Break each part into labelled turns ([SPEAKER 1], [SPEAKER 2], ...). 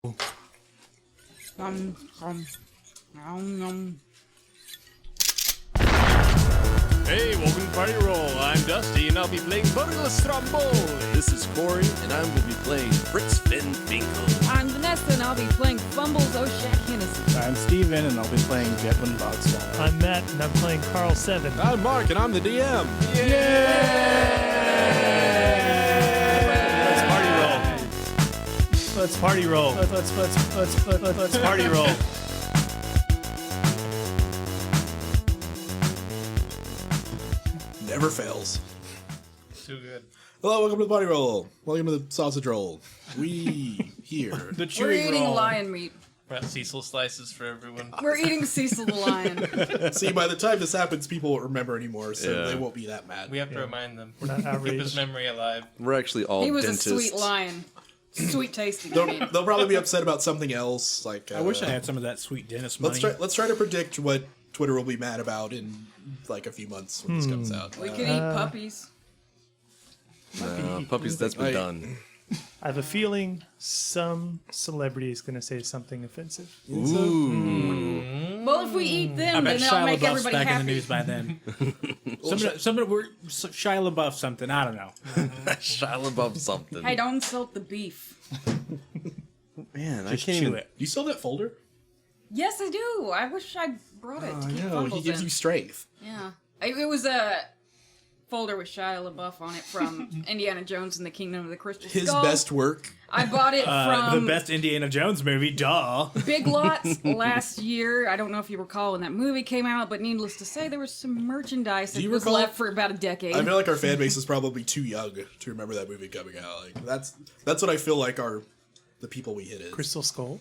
[SPEAKER 1] Hey, welcome to Party Roll. I'm Dusty, and I'll be playing Burgos Stromboli.
[SPEAKER 2] This is Corey, and I'm going to be playing Fritz Finn Finkel.
[SPEAKER 3] I'm Vanessa, and I'll be playing Fumbles O'Shack Hennessy.
[SPEAKER 4] I'm Steven, and I'll be playing Devlin Bogswell.
[SPEAKER 5] I'm Matt, and I'm playing Carl 7.
[SPEAKER 1] I'm Mark, and I'm the DM.
[SPEAKER 5] Let's party roll. Let's party roll.
[SPEAKER 4] Never fails.
[SPEAKER 1] Too good.
[SPEAKER 4] Hello, welcome to the Body Roll. Welcome to the Sausage Roll. We here.
[SPEAKER 5] The
[SPEAKER 3] We're
[SPEAKER 5] chewing
[SPEAKER 3] eating
[SPEAKER 5] roll.
[SPEAKER 3] lion meat.
[SPEAKER 1] Brought Cecil slices for everyone.
[SPEAKER 3] We're eating Cecil the lion.
[SPEAKER 4] See, by the time this happens, people won't remember anymore, so
[SPEAKER 2] Yeah.
[SPEAKER 4] they won't be that mad.
[SPEAKER 1] We have to remind them.
[SPEAKER 5] We're not
[SPEAKER 1] Keep his
[SPEAKER 5] outraged.
[SPEAKER 1] memory alive.
[SPEAKER 2] We're actually all
[SPEAKER 3] He was
[SPEAKER 2] dentists.
[SPEAKER 3] a sweet lion. Sweet tasting. I mean.
[SPEAKER 4] They'll probably be upset about something else. Like
[SPEAKER 6] I wish I had some of that sweet dentist money.
[SPEAKER 4] Let's try to predict what Twitter will be mad about in like a few months when this comes out.
[SPEAKER 3] We could eat puppies.
[SPEAKER 2] No, puppies, that's been done.
[SPEAKER 5] I have a feeling some celebrity is going to say something offensive.
[SPEAKER 2] Ooh.
[SPEAKER 3] Well, if we eat
[SPEAKER 6] I
[SPEAKER 3] them,
[SPEAKER 6] bet
[SPEAKER 3] then they'll
[SPEAKER 6] Shia
[SPEAKER 3] make
[SPEAKER 6] LaBeouf's
[SPEAKER 3] everybody
[SPEAKER 6] back
[SPEAKER 3] happy.
[SPEAKER 6] in the news by then. Shia LaBeouf something. I don't know.
[SPEAKER 2] Shia LaBeouf something.
[SPEAKER 3] Hey, don't insult the beef.
[SPEAKER 2] Man, I
[SPEAKER 6] Just
[SPEAKER 2] can't
[SPEAKER 6] chew
[SPEAKER 2] even...
[SPEAKER 6] it.
[SPEAKER 4] Do you still have that folder?
[SPEAKER 3] Yes, I do. I wish I brought it to keep
[SPEAKER 4] No,
[SPEAKER 3] Fumbles
[SPEAKER 4] he gives
[SPEAKER 3] in.
[SPEAKER 4] you strength.
[SPEAKER 3] Yeah. It was a folder with Shia LaBeouf on it from Indiana Jones and the Kingdom of the Crystal
[SPEAKER 4] His
[SPEAKER 3] Skull.
[SPEAKER 4] best work.
[SPEAKER 3] I bought it
[SPEAKER 6] The
[SPEAKER 3] from
[SPEAKER 6] best Indiana Jones movie, duh.
[SPEAKER 3] Big Lots last year. I don't know if you recall when that movie came out, but needless to say, there was some merchandise that
[SPEAKER 4] you
[SPEAKER 3] was
[SPEAKER 4] recall?
[SPEAKER 3] left for about a decade.
[SPEAKER 4] I feel like our fan base is probably too young to remember that movie coming out. Like that's what I feel like are the people we hit is.
[SPEAKER 5] Crystal Skull.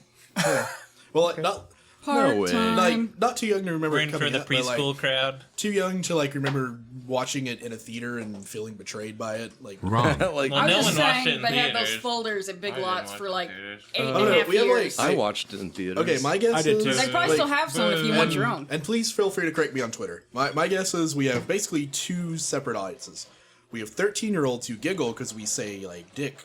[SPEAKER 4] Well, like, not
[SPEAKER 2] No way.
[SPEAKER 3] Part-time.
[SPEAKER 4] not too young to remember
[SPEAKER 1] We're
[SPEAKER 4] it
[SPEAKER 1] in for
[SPEAKER 4] coming
[SPEAKER 1] the
[SPEAKER 4] out, but, like,
[SPEAKER 1] preschool crowd.
[SPEAKER 4] too young to like remember watching it in a theater and feeling betrayed by it. Like
[SPEAKER 2] like,
[SPEAKER 1] Well,
[SPEAKER 3] I'm
[SPEAKER 1] no
[SPEAKER 3] just
[SPEAKER 1] one watched it
[SPEAKER 3] saying,
[SPEAKER 1] in
[SPEAKER 3] they had those
[SPEAKER 1] theaters.
[SPEAKER 3] folders at Big
[SPEAKER 1] I didn't
[SPEAKER 3] Lots
[SPEAKER 1] watch
[SPEAKER 3] for
[SPEAKER 1] it in
[SPEAKER 3] like
[SPEAKER 1] theaters.
[SPEAKER 3] 8.5
[SPEAKER 4] we have, like,
[SPEAKER 3] years.
[SPEAKER 2] I watched it in theaters.
[SPEAKER 4] okay, my guess
[SPEAKER 6] I did
[SPEAKER 4] is
[SPEAKER 6] too.
[SPEAKER 3] They probably
[SPEAKER 4] like,
[SPEAKER 3] still have some if you want your own.
[SPEAKER 4] and please feel free to correct me on Twitter. My guess is we have basically two separate audiences. We have 13-year-olds who giggle because we say like dick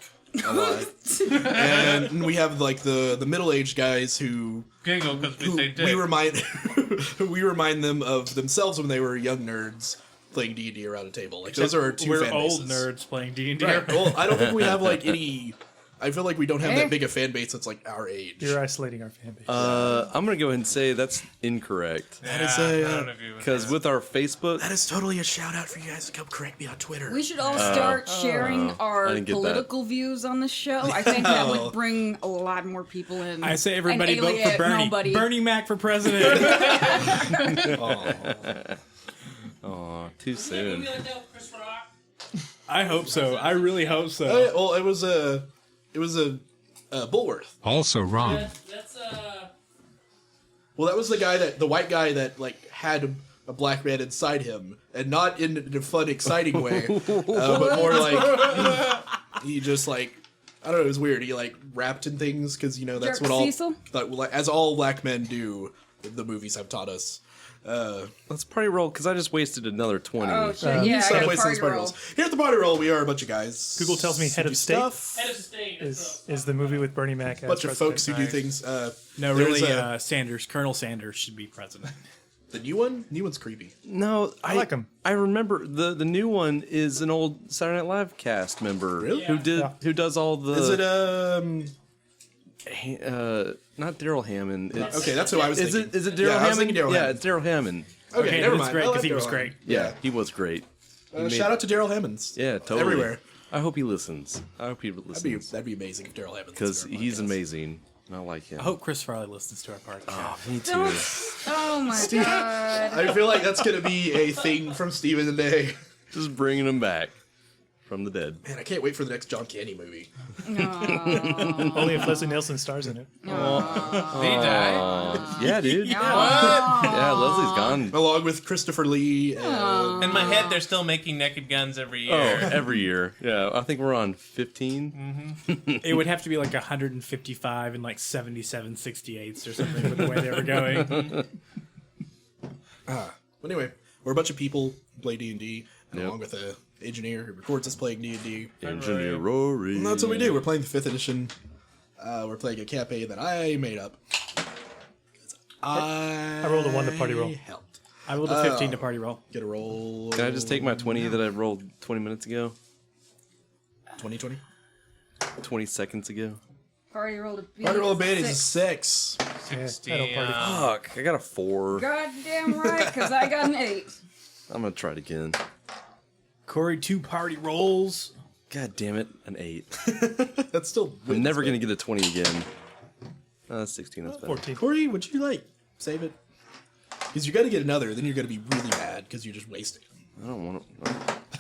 [SPEAKER 4] a lot, and we have like the middle-aged guys who
[SPEAKER 1] Giggle because we
[SPEAKER 4] who
[SPEAKER 1] say dick.
[SPEAKER 4] we remind them of themselves when they were young nerds playing D&D around a table. Like those are our two
[SPEAKER 6] We're
[SPEAKER 4] fan
[SPEAKER 6] old
[SPEAKER 4] bases.
[SPEAKER 6] nerds playing D&D.
[SPEAKER 4] Right. Well, I don't think we have like any. I feel like we don't have that big a fan base that's like our age.
[SPEAKER 5] You're isolating our fan base.
[SPEAKER 2] I'm going to go ahead and say that's incorrect.
[SPEAKER 4] That is
[SPEAKER 1] I
[SPEAKER 4] a.
[SPEAKER 1] don't agree with
[SPEAKER 2] Because
[SPEAKER 1] that.
[SPEAKER 2] with our Facebook...
[SPEAKER 4] That is totally a shout out for you guys to come correct me on Twitter.
[SPEAKER 3] We should all start sharing
[SPEAKER 2] I
[SPEAKER 3] our
[SPEAKER 2] didn't get that.
[SPEAKER 3] political views on the show. I think that would bring a lot more people in.
[SPEAKER 6] I say everybody
[SPEAKER 3] and
[SPEAKER 6] vote for
[SPEAKER 3] alienate
[SPEAKER 6] Bernie.
[SPEAKER 3] nobody.
[SPEAKER 6] Bernie Mac for president.
[SPEAKER 2] Aw, too soon.
[SPEAKER 6] I hope so. I really hope so.
[SPEAKER 4] Oh, yeah, well, it was a Bullworth.
[SPEAKER 7] Also wrong.
[SPEAKER 4] Well, that was the white guy that like had a black man inside him, and not in a fun, exciting way, but more like he just like. I don't know, it was weird. He like rapped in things because that's
[SPEAKER 3] Jerk
[SPEAKER 4] what all
[SPEAKER 3] Cecil?
[SPEAKER 4] as all black men do. The movies have taught us.
[SPEAKER 2] Let's party roll, because I just wasted another 20.
[SPEAKER 3] Oh shit! Yeah, I
[SPEAKER 4] Stop
[SPEAKER 3] got a
[SPEAKER 4] wasting
[SPEAKER 3] party
[SPEAKER 4] these party
[SPEAKER 3] roll.
[SPEAKER 4] rolls. Here at the Party Roll, we are a bunch of guys.
[SPEAKER 5] Google tells me
[SPEAKER 4] who
[SPEAKER 5] Head
[SPEAKER 4] do
[SPEAKER 5] of State.
[SPEAKER 4] stuff.
[SPEAKER 5] is the movie with Bernie Mac
[SPEAKER 4] A
[SPEAKER 5] as
[SPEAKER 4] bunch of
[SPEAKER 5] president.
[SPEAKER 4] folks who do things.
[SPEAKER 6] No,
[SPEAKER 4] there's
[SPEAKER 6] really, Sanders, Colonel Sanders should be president.
[SPEAKER 4] the new one. New one's creepy.
[SPEAKER 2] No, I
[SPEAKER 5] like 'em.
[SPEAKER 2] I remember the new one is an old Saturday Night Live cast member
[SPEAKER 4] Really?
[SPEAKER 2] who does all the.
[SPEAKER 4] Is it
[SPEAKER 2] not Daryl Hammond? It's,
[SPEAKER 4] Okay, that's who I was
[SPEAKER 2] Is
[SPEAKER 4] thinking.
[SPEAKER 2] it is it
[SPEAKER 4] Yeah,
[SPEAKER 2] Daryl
[SPEAKER 4] I was
[SPEAKER 2] Hammond?
[SPEAKER 4] thinking Daryl
[SPEAKER 2] Yeah,
[SPEAKER 4] Hammond.
[SPEAKER 2] it's Daryl Hammond.
[SPEAKER 4] Okay,
[SPEAKER 6] Okay,
[SPEAKER 4] never
[SPEAKER 6] that's
[SPEAKER 4] mind.
[SPEAKER 6] great
[SPEAKER 4] I like
[SPEAKER 6] because he was
[SPEAKER 4] Daryl
[SPEAKER 6] great.
[SPEAKER 4] Hammond.
[SPEAKER 2] Yeah, he was great.
[SPEAKER 4] Shout out to Daryl Hammonds.
[SPEAKER 2] Yeah, totally.
[SPEAKER 4] Everywhere.
[SPEAKER 2] I hope he listens. I hope he listens
[SPEAKER 4] That'd be amazing if Daryl Hammonds.
[SPEAKER 2] because he's amazing. And I like him.
[SPEAKER 6] I hope Chris Farley listens to our party.
[SPEAKER 2] Me too.
[SPEAKER 3] Oh my god!
[SPEAKER 4] I feel like that's gonna be a thing from Stephen today.
[SPEAKER 2] Just bringing him back from the dead.
[SPEAKER 4] Man, I can't wait for the next John Candy movie.
[SPEAKER 5] Only if Leslie Nielsen stars in it.
[SPEAKER 1] Did he die?
[SPEAKER 2] Yeah, dude.
[SPEAKER 3] What?
[SPEAKER 2] Yeah, Leslie's gone.
[SPEAKER 4] Along with Christopher Lee.
[SPEAKER 1] In my head, they're still making Naked Guns every
[SPEAKER 2] Oh,
[SPEAKER 1] year.
[SPEAKER 2] every year. Yeah, I think we're on 15.
[SPEAKER 6] It would have to be like 155 and like 77 68ths or something with the way they were going.
[SPEAKER 4] Anyway, we're a bunch of people who play D&D, and
[SPEAKER 2] Yep.
[SPEAKER 4] along with a engineer who records us playing D&D.
[SPEAKER 2] Engineer Rory.
[SPEAKER 4] And that's what we do. We're playing the 5th edition We're playing a campaign that I made up.
[SPEAKER 5] I rolled a 1 to party roll.
[SPEAKER 4] Helped.
[SPEAKER 6] I rolled a 15 to party roll.
[SPEAKER 4] Get a roll.
[SPEAKER 2] Can I just take my 20 that I rolled 20 minutes ago?
[SPEAKER 4] 20?
[SPEAKER 2] 20 seconds ago?
[SPEAKER 3] Party roll to beat.
[SPEAKER 4] Party roll bait is a 6.
[SPEAKER 5] Yeah, I don't party.
[SPEAKER 2] Fuck, I got a 4.
[SPEAKER 3] Goddamn right, because I got an 8.
[SPEAKER 2] I'm gonna try it again.
[SPEAKER 6] Corey, 2 party rolls.
[SPEAKER 2] God damn it, an 8.
[SPEAKER 4] That's still.
[SPEAKER 2] I'm never gonna get a 20 again. 16, that's better.
[SPEAKER 5] 14.
[SPEAKER 4] Corey, would you save it? Because you got to get another, then you're going to be really mad because you're just wasting.
[SPEAKER 2] I don't want to.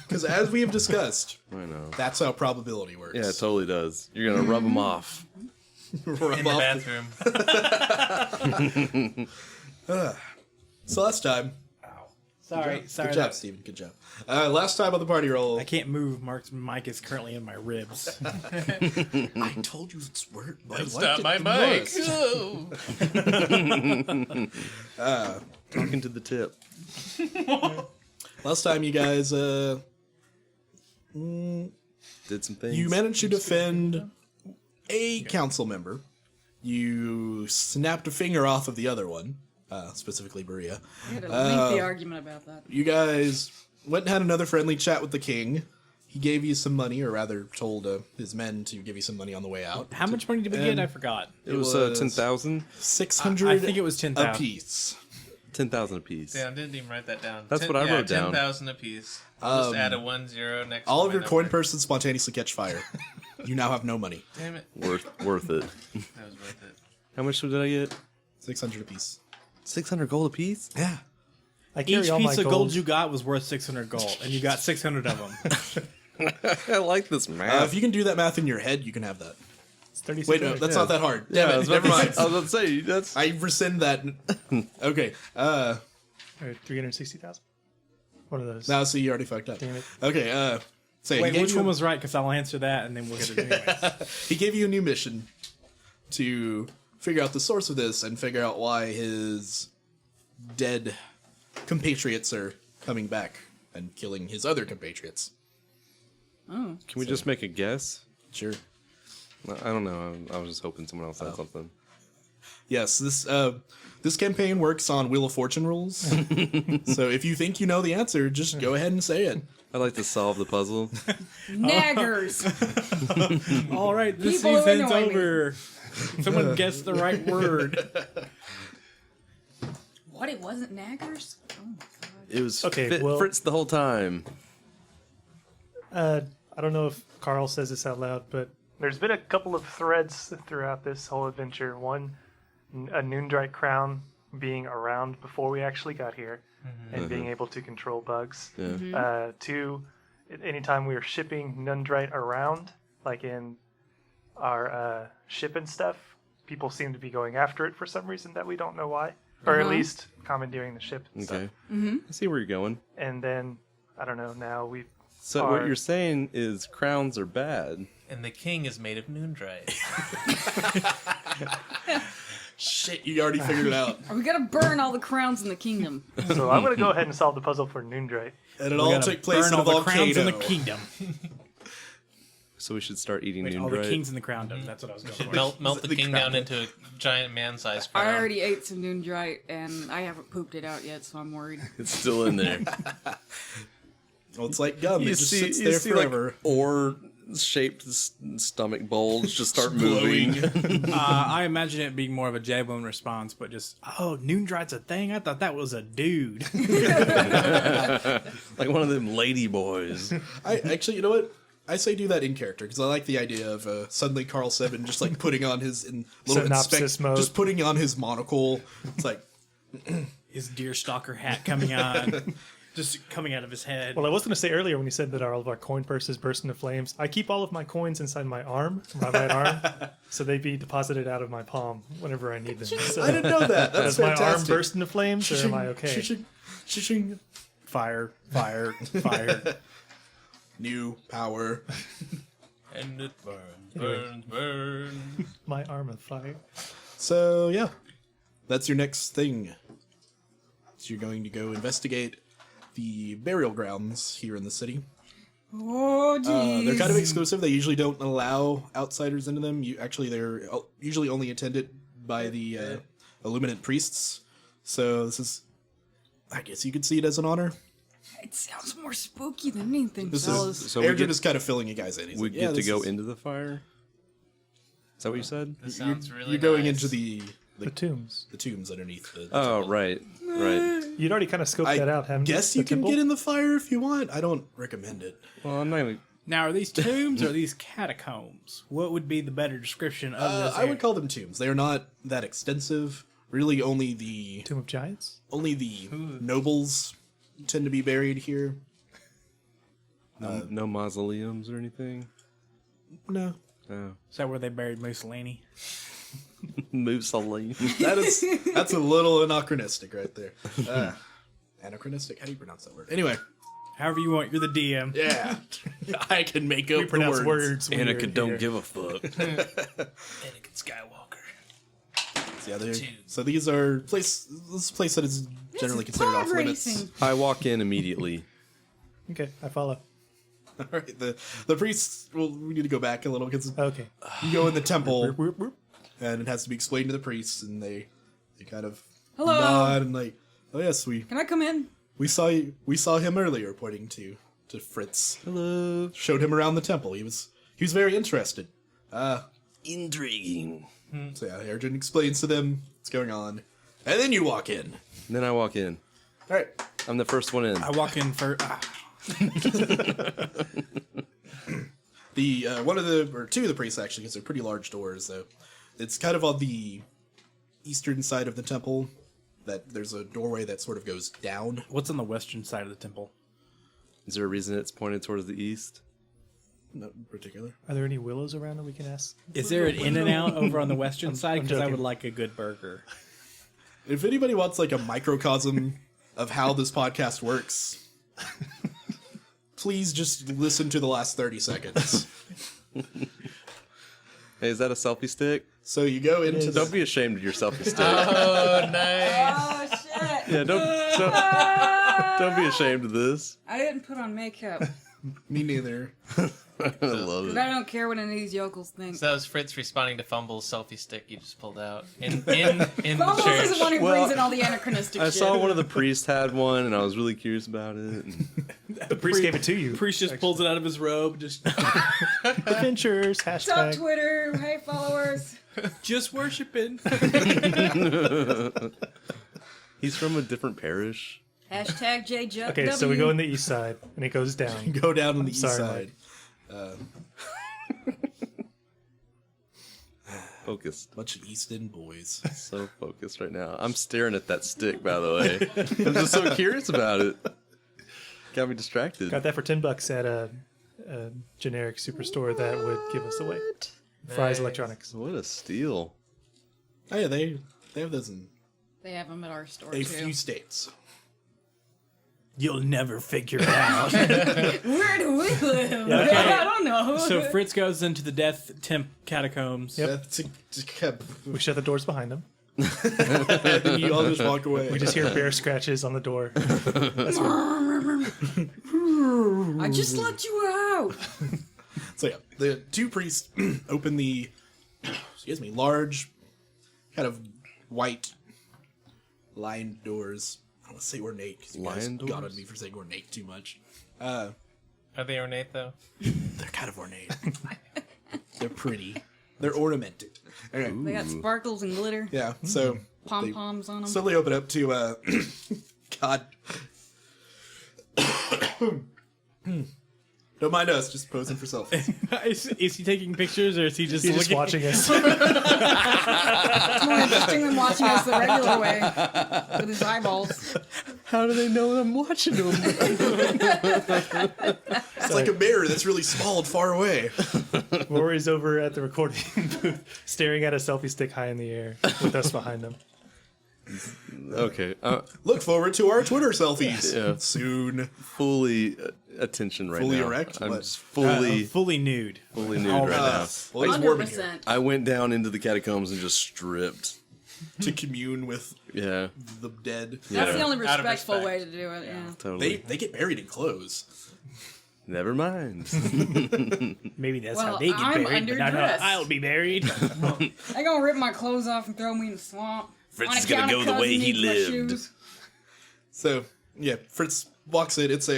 [SPEAKER 4] Because as we have discussed,
[SPEAKER 2] I know.
[SPEAKER 4] that's how probability works.
[SPEAKER 2] Yeah, it totally does. You're gonna rub them off.
[SPEAKER 4] Rub
[SPEAKER 7] In the
[SPEAKER 4] off
[SPEAKER 7] bathroom.
[SPEAKER 4] So last time,
[SPEAKER 6] Sorry.
[SPEAKER 4] good job, Steven. Good job. Last time on the party roll,
[SPEAKER 6] I can't move. Mark's mic is currently in my ribs.
[SPEAKER 4] I told you it's word.
[SPEAKER 1] Stop my mic.
[SPEAKER 2] Talking to the tip.
[SPEAKER 4] Last time, you guys,
[SPEAKER 2] Did some things.
[SPEAKER 4] you managed to defend a council member. You snapped a finger off of the other one, specifically Berea.
[SPEAKER 3] We had a lengthy argument about that.
[SPEAKER 4] You guys went and had another friendly chat with the king. He gave you some money, or rather told his men to give you some money on the way out.
[SPEAKER 6] How much money did we get? I forgot.
[SPEAKER 2] It was,
[SPEAKER 4] was
[SPEAKER 2] 10,000?
[SPEAKER 4] 600
[SPEAKER 6] I think it was 10,000.
[SPEAKER 4] apiece.
[SPEAKER 2] 10,000 apiece.
[SPEAKER 7] Damn, didn't even write that down.
[SPEAKER 2] That's what I wrote down.
[SPEAKER 7] 10,000 apiece. I'll just add a 10 next.
[SPEAKER 4] All
[SPEAKER 7] to
[SPEAKER 4] of
[SPEAKER 7] my
[SPEAKER 4] your coin
[SPEAKER 7] number.
[SPEAKER 4] purses spontaneously catch fire. You now have no money.
[SPEAKER 7] Damn it,
[SPEAKER 2] Worth it.
[SPEAKER 7] that was worth it.
[SPEAKER 2] How much did I get?
[SPEAKER 4] 600 apiece.
[SPEAKER 2] 600 gold apiece?
[SPEAKER 4] Yeah.
[SPEAKER 5] I carry
[SPEAKER 6] Each
[SPEAKER 5] all my
[SPEAKER 6] piece of gold
[SPEAKER 5] gold.
[SPEAKER 6] you got was worth 600 gold, and you got 600 of them.
[SPEAKER 2] I like this math.
[SPEAKER 4] If you can do that math in your head, you can have that.
[SPEAKER 5] It's 36.
[SPEAKER 4] Wait, no, that's not that hard. Damn
[SPEAKER 2] I
[SPEAKER 4] it,
[SPEAKER 2] was about
[SPEAKER 4] never
[SPEAKER 2] to
[SPEAKER 4] mind.
[SPEAKER 2] say- I was about to say, that's...
[SPEAKER 4] I rescind that. Okay.
[SPEAKER 5] Or 360,000. One of those.
[SPEAKER 4] Now, see, you already fucked up.
[SPEAKER 5] Damn it.
[SPEAKER 4] Okay, say
[SPEAKER 6] Wait,
[SPEAKER 4] he gave
[SPEAKER 6] which
[SPEAKER 4] you-
[SPEAKER 6] one was right? Because I'll answer that, and then we'll get it anyway.
[SPEAKER 4] He gave you a new mission to figure out the source of this and figure out why his dead compatriots are coming back and killing his other compatriots.
[SPEAKER 3] Oh.
[SPEAKER 2] Can we just make a guess?
[SPEAKER 4] Sure.
[SPEAKER 2] I don't know. I was just hoping someone else had something.
[SPEAKER 4] Yes, this campaign works on Wheel of Fortune rules. So if you think you know the answer, just go ahead and say it.
[SPEAKER 2] I'd like to solve the puzzle.
[SPEAKER 3] Naggers.
[SPEAKER 6] All right, this
[SPEAKER 3] People who
[SPEAKER 6] season's
[SPEAKER 3] annoy me.
[SPEAKER 6] over. Someone guessed the right word.
[SPEAKER 3] What? It wasn't naggers? Oh my god.
[SPEAKER 2] It was
[SPEAKER 5] Okay, well-
[SPEAKER 2] Fritz the whole time.
[SPEAKER 5] I don't know if Carl says this out loud, but there's been a couple of threads throughout this whole adventure. One, a Noondrite crown being around before we actually got here and being able to control bugs.
[SPEAKER 2] Yeah.
[SPEAKER 5] Two, anytime we were shipping Noondrite around, like in our ship and stuff, people seem to be going after it for some reason that we don't know why. Or at least commandeering the ship and
[SPEAKER 2] Okay.
[SPEAKER 5] stuff.
[SPEAKER 2] I see where you're going.
[SPEAKER 5] And then, I don't know, now we've
[SPEAKER 2] So what you're saying is crowns are bad.
[SPEAKER 7] And the king is made of Noondrite.
[SPEAKER 4] Shit, you already figured it out.
[SPEAKER 3] Are we gonna burn all the crowns in the kingdom?
[SPEAKER 5] So I'm going to go ahead and solve the puzzle for Noondrite.
[SPEAKER 4] And it
[SPEAKER 6] We
[SPEAKER 4] all
[SPEAKER 6] gotta
[SPEAKER 4] took place
[SPEAKER 6] burn
[SPEAKER 4] in a
[SPEAKER 6] all the crowns in
[SPEAKER 4] volcano.
[SPEAKER 6] the kingdom.
[SPEAKER 2] So we should start eating
[SPEAKER 6] Wait, all
[SPEAKER 2] noon,
[SPEAKER 6] the kings in the crowndom. That's what I was going for.
[SPEAKER 7] Melt the king down into a giant man-sized
[SPEAKER 3] I
[SPEAKER 7] crown.
[SPEAKER 3] already ate some Noondrite and I haven't pooped it out yet, so I'm worried.
[SPEAKER 2] It's still in there.
[SPEAKER 4] Well, it's like gum. It just sits there forever.
[SPEAKER 2] like ore-shaped stomach bulge just start moving.
[SPEAKER 6] I imagine it being more of a javelin response, but just, oh, Noondrite's a thing? I thought that was a dude.
[SPEAKER 2] Like one of them lady boys.
[SPEAKER 4] I actually, you know what? I say do that in character because I like the idea of suddenly Carl Seven just like putting on his
[SPEAKER 5] Synopsis mode.
[SPEAKER 4] just putting on his monocle. It's like
[SPEAKER 6] His deerstalker hat coming on, just coming out of his head.
[SPEAKER 5] Well, I was going to say earlier when you said that all of our coin purses burst into flames, I keep all of my coins inside my arm, my right arm, so they be deposited out of my palm whenever I need them. So,
[SPEAKER 4] I didn't know that. That's
[SPEAKER 5] does my arm
[SPEAKER 4] fantastic.
[SPEAKER 5] burst into flames, or am I okay?
[SPEAKER 4] Shishing, shishing.
[SPEAKER 6] Fire, fire, fire.
[SPEAKER 4] New power.
[SPEAKER 7] And it burns, burns, burns.
[SPEAKER 5] My arm on fire.
[SPEAKER 4] So yeah, that's your next thing. So you're going to go investigate the burial grounds here in the city.
[SPEAKER 3] Oh, jeez.
[SPEAKER 4] They're kind of exclusive. They usually don't allow outsiders into them. They're usually only attended by the Illuminate priests. So this is, I guess you could see it as an honor.
[SPEAKER 3] It sounds more spooky than anything,
[SPEAKER 4] This
[SPEAKER 3] fellas.
[SPEAKER 4] is
[SPEAKER 2] So we
[SPEAKER 4] Aaron
[SPEAKER 2] get-
[SPEAKER 4] is kind of filling you guys in. He's
[SPEAKER 2] We
[SPEAKER 4] like, yeah,
[SPEAKER 2] get to
[SPEAKER 4] this
[SPEAKER 2] go
[SPEAKER 4] is-
[SPEAKER 2] into the fire. Is that what you said?
[SPEAKER 7] This sounds really
[SPEAKER 4] You're going
[SPEAKER 7] nice.
[SPEAKER 4] into the
[SPEAKER 5] tombs.
[SPEAKER 4] the tombs underneath the.
[SPEAKER 2] Oh,
[SPEAKER 4] temple.
[SPEAKER 2] right.
[SPEAKER 5] You'd already kind of scoped
[SPEAKER 4] I
[SPEAKER 5] that out, haven't you?
[SPEAKER 4] guess
[SPEAKER 5] The
[SPEAKER 4] you can
[SPEAKER 5] temple?
[SPEAKER 4] get in the fire if you want. I don't recommend it.
[SPEAKER 2] Well, I'm not even.
[SPEAKER 6] Now, are these tombs or are these catacombs? What would be the better description of this?
[SPEAKER 4] I would call them tombs. They are not that extensive. Really, only the
[SPEAKER 5] Tomb of Giants?
[SPEAKER 4] nobles tend to be buried here.
[SPEAKER 2] No mausoleums or anything.
[SPEAKER 4] No,
[SPEAKER 2] Oh.
[SPEAKER 6] Is that where they buried Mussolini?
[SPEAKER 2] Mussolini.
[SPEAKER 4] that's a little anachronistic right there. Anachronistic? How do you pronounce that word? Anyway,
[SPEAKER 6] However you want. You're the DM.
[SPEAKER 4] yeah, I can make up
[SPEAKER 5] We pronounce
[SPEAKER 4] the
[SPEAKER 5] words. when you're
[SPEAKER 2] Anakin don't
[SPEAKER 5] here.
[SPEAKER 2] give a fuck.
[SPEAKER 7] Anakin Skywalker.
[SPEAKER 4] So these are this is a place that is generally considered off
[SPEAKER 3] Pod
[SPEAKER 4] limits.
[SPEAKER 3] racing.
[SPEAKER 2] I walk in immediately.
[SPEAKER 5] Okay, I follow.
[SPEAKER 4] All right, the priests. Well, we need to go back a little because
[SPEAKER 5] Okay.
[SPEAKER 4] you go in the temple
[SPEAKER 5] Whoop, whoop.
[SPEAKER 4] and it has to be explained to the priests, and they kind of
[SPEAKER 3] Hello.
[SPEAKER 4] nod and like, oh yes,
[SPEAKER 3] Can I come in?
[SPEAKER 4] we saw him earlier, pointing to Fritz.
[SPEAKER 2] Hello.
[SPEAKER 4] Showed him around the temple. He was very interested.
[SPEAKER 2] Intriguing.
[SPEAKER 4] So yeah, Arjun explains to them what's going on, and then you walk in.
[SPEAKER 2] And then I walk in.
[SPEAKER 4] All right,
[SPEAKER 2] I'm the first one in.
[SPEAKER 6] I walk in first.
[SPEAKER 4] the two of the priests actually, because they're pretty large doors. Though it's kind of on the eastern side of the temple. That there's a doorway that sort of goes down.
[SPEAKER 6] What's on the western side of the temple?
[SPEAKER 2] Is there a reason it's pointed towards the east?
[SPEAKER 4] Not in particular.
[SPEAKER 5] Are there any willows around that we can ask?
[SPEAKER 6] Is there an in and out over on the western side?
[SPEAKER 5] I'm
[SPEAKER 6] Because I
[SPEAKER 5] joking.
[SPEAKER 6] would like a good burger.
[SPEAKER 4] If anybody wants like a microcosm of how this podcast works, please just listen to the last 30 seconds.
[SPEAKER 2] Hey, is that a selfie stick?
[SPEAKER 4] So you go into
[SPEAKER 2] Don't be ashamed of your selfie stick.
[SPEAKER 7] Oh, nice.
[SPEAKER 3] Oh, shit.
[SPEAKER 2] Yeah, don't be ashamed of this.
[SPEAKER 3] I didn't put on makeup.
[SPEAKER 4] me neither.
[SPEAKER 2] I love
[SPEAKER 3] But
[SPEAKER 2] it.
[SPEAKER 3] I don't care what any of these yokels think.
[SPEAKER 7] So that was Fritz responding to Fumble's selfie stick you just pulled out in the
[SPEAKER 3] Bumbles is the
[SPEAKER 7] church.
[SPEAKER 3] one who
[SPEAKER 2] Well,
[SPEAKER 3] brings in all the anachronistic
[SPEAKER 2] I
[SPEAKER 3] shit.
[SPEAKER 2] saw one of the priests had one, and I was really curious about it. and-
[SPEAKER 5] The priest gave it to you.
[SPEAKER 6] Priest just pulls it out of his robe, just
[SPEAKER 5] Adventures,
[SPEAKER 3] What's up,
[SPEAKER 5] hashtag.
[SPEAKER 3] Twitter? Hey, followers.
[SPEAKER 6] just worshiping.
[SPEAKER 2] He's from a different parish.
[SPEAKER 3] Hashtag JJW.
[SPEAKER 5] Okay, so we go in the east side, and it goes down.
[SPEAKER 4] Go down on the east
[SPEAKER 5] sorry,
[SPEAKER 4] side.
[SPEAKER 2] Focused.
[SPEAKER 4] Bunch of East End boys.
[SPEAKER 2] So focused right now. I'm staring at that stick, by the way. I'm just so curious about it. Got me distracted.
[SPEAKER 5] Got that for $10 at a generic superstore that would give us away. Fry's Electronics.
[SPEAKER 2] What a steal.
[SPEAKER 4] Oh yeah, they have those in
[SPEAKER 3] They have them at our store,
[SPEAKER 4] a
[SPEAKER 3] too.
[SPEAKER 4] few states.
[SPEAKER 6] You'll never figure it out.
[SPEAKER 3] Where do we live?
[SPEAKER 6] Okay.
[SPEAKER 3] I don't know.
[SPEAKER 6] So Fritz goes into the death temp catacombs.
[SPEAKER 5] Yep. We shut the doors behind him.
[SPEAKER 4] And you all just walk away.
[SPEAKER 5] We just hear bear scratches on the door. That's where
[SPEAKER 3] I just let you out.
[SPEAKER 4] So yeah, the two priests open the large, kind of white lined doors. I don't want to say ornate because you guys
[SPEAKER 2] Lion
[SPEAKER 4] got
[SPEAKER 2] doors?
[SPEAKER 4] on me for saying ornate too much.
[SPEAKER 7] Are they ornate though?
[SPEAKER 4] They're kind of ornate. They're pretty. They're ornamented. Anyway,
[SPEAKER 3] They got sparkles and glitter,
[SPEAKER 4] yeah. So
[SPEAKER 3] pom poms on them.
[SPEAKER 4] slowly open up to God. Don't mind us, just posing for selfies.
[SPEAKER 6] Is he taking pictures or is he just
[SPEAKER 5] he's just
[SPEAKER 6] looking?
[SPEAKER 5] watching us.
[SPEAKER 3] It's more interesting than watching us the regular way with his eyeballs.
[SPEAKER 2] How do they know I'm watching them?
[SPEAKER 4] It's like a mirror that's really small and far away.
[SPEAKER 5] Rory's over at the recording booth, staring at a selfie stick high in the air with us behind him.
[SPEAKER 2] Okay.
[SPEAKER 4] Look forward to our Twitter selfies
[SPEAKER 2] Yeah.
[SPEAKER 4] soon.
[SPEAKER 2] Fully attention right
[SPEAKER 4] Fully
[SPEAKER 2] now.
[SPEAKER 4] erect?
[SPEAKER 2] I'm
[SPEAKER 4] What?
[SPEAKER 2] just fully
[SPEAKER 6] Fully nude.
[SPEAKER 2] nude
[SPEAKER 6] all
[SPEAKER 2] right now.
[SPEAKER 4] Well, it's warm in here
[SPEAKER 3] 100%.
[SPEAKER 2] I went down into the catacombs and just stripped.
[SPEAKER 4] to commune with
[SPEAKER 2] Yeah,
[SPEAKER 4] the dead.
[SPEAKER 3] That's the only
[SPEAKER 7] Out of
[SPEAKER 3] respectful
[SPEAKER 7] respect.
[SPEAKER 3] way to do it, yeah.
[SPEAKER 2] totally.
[SPEAKER 4] They get buried in clothes.
[SPEAKER 2] Never mind.
[SPEAKER 6] Maybe that's
[SPEAKER 3] Well,
[SPEAKER 6] how they get
[SPEAKER 3] I'm
[SPEAKER 6] buried, but not how
[SPEAKER 3] underdressed.
[SPEAKER 6] I'll be buried.
[SPEAKER 3] They gonna rip my clothes off and throw me in the swamp.
[SPEAKER 2] Fritz
[SPEAKER 3] On
[SPEAKER 2] is gonna
[SPEAKER 3] account
[SPEAKER 2] go
[SPEAKER 3] of
[SPEAKER 2] the
[SPEAKER 3] cousin
[SPEAKER 2] way he
[SPEAKER 3] needs my
[SPEAKER 2] lived.
[SPEAKER 3] shoes.
[SPEAKER 4] So yeah, Fritz walks in. It's